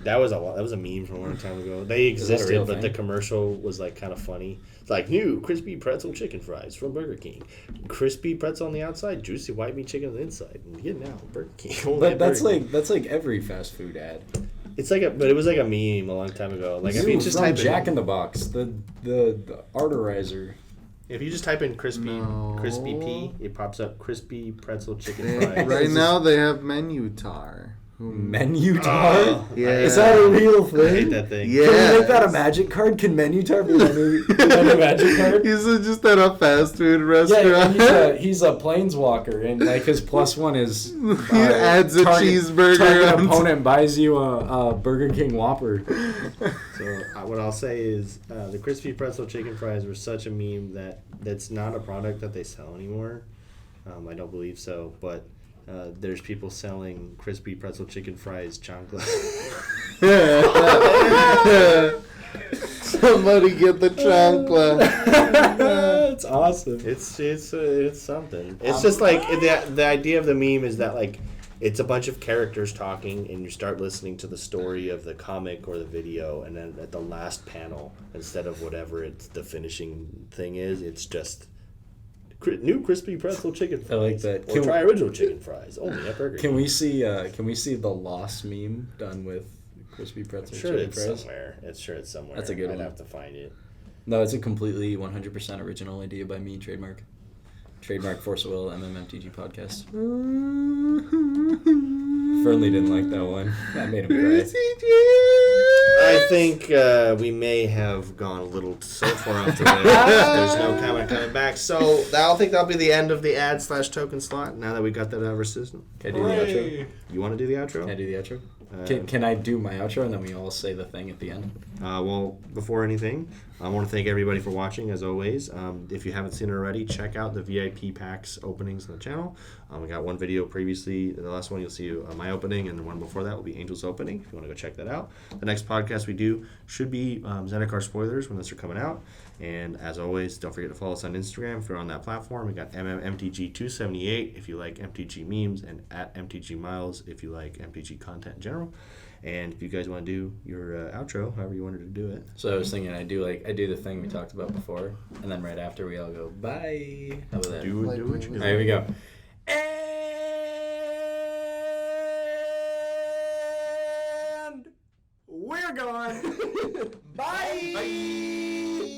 That was a meme from a long time ago. They Is that a existed, real but thing? the commercial was like kind of funny. It's like new crispy pretzel chicken fries from Burger King. Crispy pretzel on the outside, juicy white meat chicken on the inside. And get it now, Burger King. Only But at that's Burger King. like every fast food ad. It's like but it was like a meme a long time ago. Like if you just from type Jack in in, the Box, the arterizer. if you just type in crispy No. P, it pops up crispy pretzel chicken They- fries. right now they have menu tar. Menu Oh, tar? Yeah. Is that a real thing? I hate that thing. Yeah. Can we make that a magic card? Can menu tar be a magic card? He's just at a fast food Yeah, restaurant. he's a planeswalker, and like his +1 is He adds a cheeseburger Target onto- opponent buys you a Burger King Whopper. So what I'll say is the crispy pretzel chicken fries were such a meme that's not a product that they sell anymore. I don't believe so, but there's people selling crispy pretzel chicken fries chancla. Somebody get the chancla. It's awesome. It's something. It's just like the idea of the meme is that like it's a bunch of characters talking and you start listening to the story of the comic or the video, and then at the last panel, instead of whatever the finishing thing is, it's just new crispy pretzel chicken fries. I like that. Or try original chicken fries only at Burger King. Can we see the Lost meme done with crispy pretzel Sure, chicken it's fries? somewhere. It's somewhere. That's a good I'd one. have to find it. No, it's a completely 100% original idea by me. Trademark Force Will MMMtg Podcast. Fernley didn't like that one. That made him cry. I think we may have gone a little so far off the rails. There's no comment coming back. So I think that'll be the end of the ad/token slot. Now that we got that out of our system, Can I do the outro? Hooray! you want to do the outro? Can I do the outro? Can I do my outro and then we all say the thing at the end? Well, before anything, I want to thank everybody for watching, as always. If you haven't seen it already, check out the VIP packs openings on the channel. We got one video previously. The last one you'll see my opening, and the one before that will be Angel's opening, if you want to go check that out. The next podcast we do should be Zendikar spoilers when those are coming out. And as always, don't forget to follow us on Instagram if you're on that platform. We got MMMtg278 if you like MTG Memes, and at MTG Miles if you like MTG content in general. And if you guys want to do your outro, however you wanted to do it. So I was thinking I do the thing we talked about before, and then right after we all go bye. How about that? Do what you All do. right, here we go. And we're gone. Bye. Bye.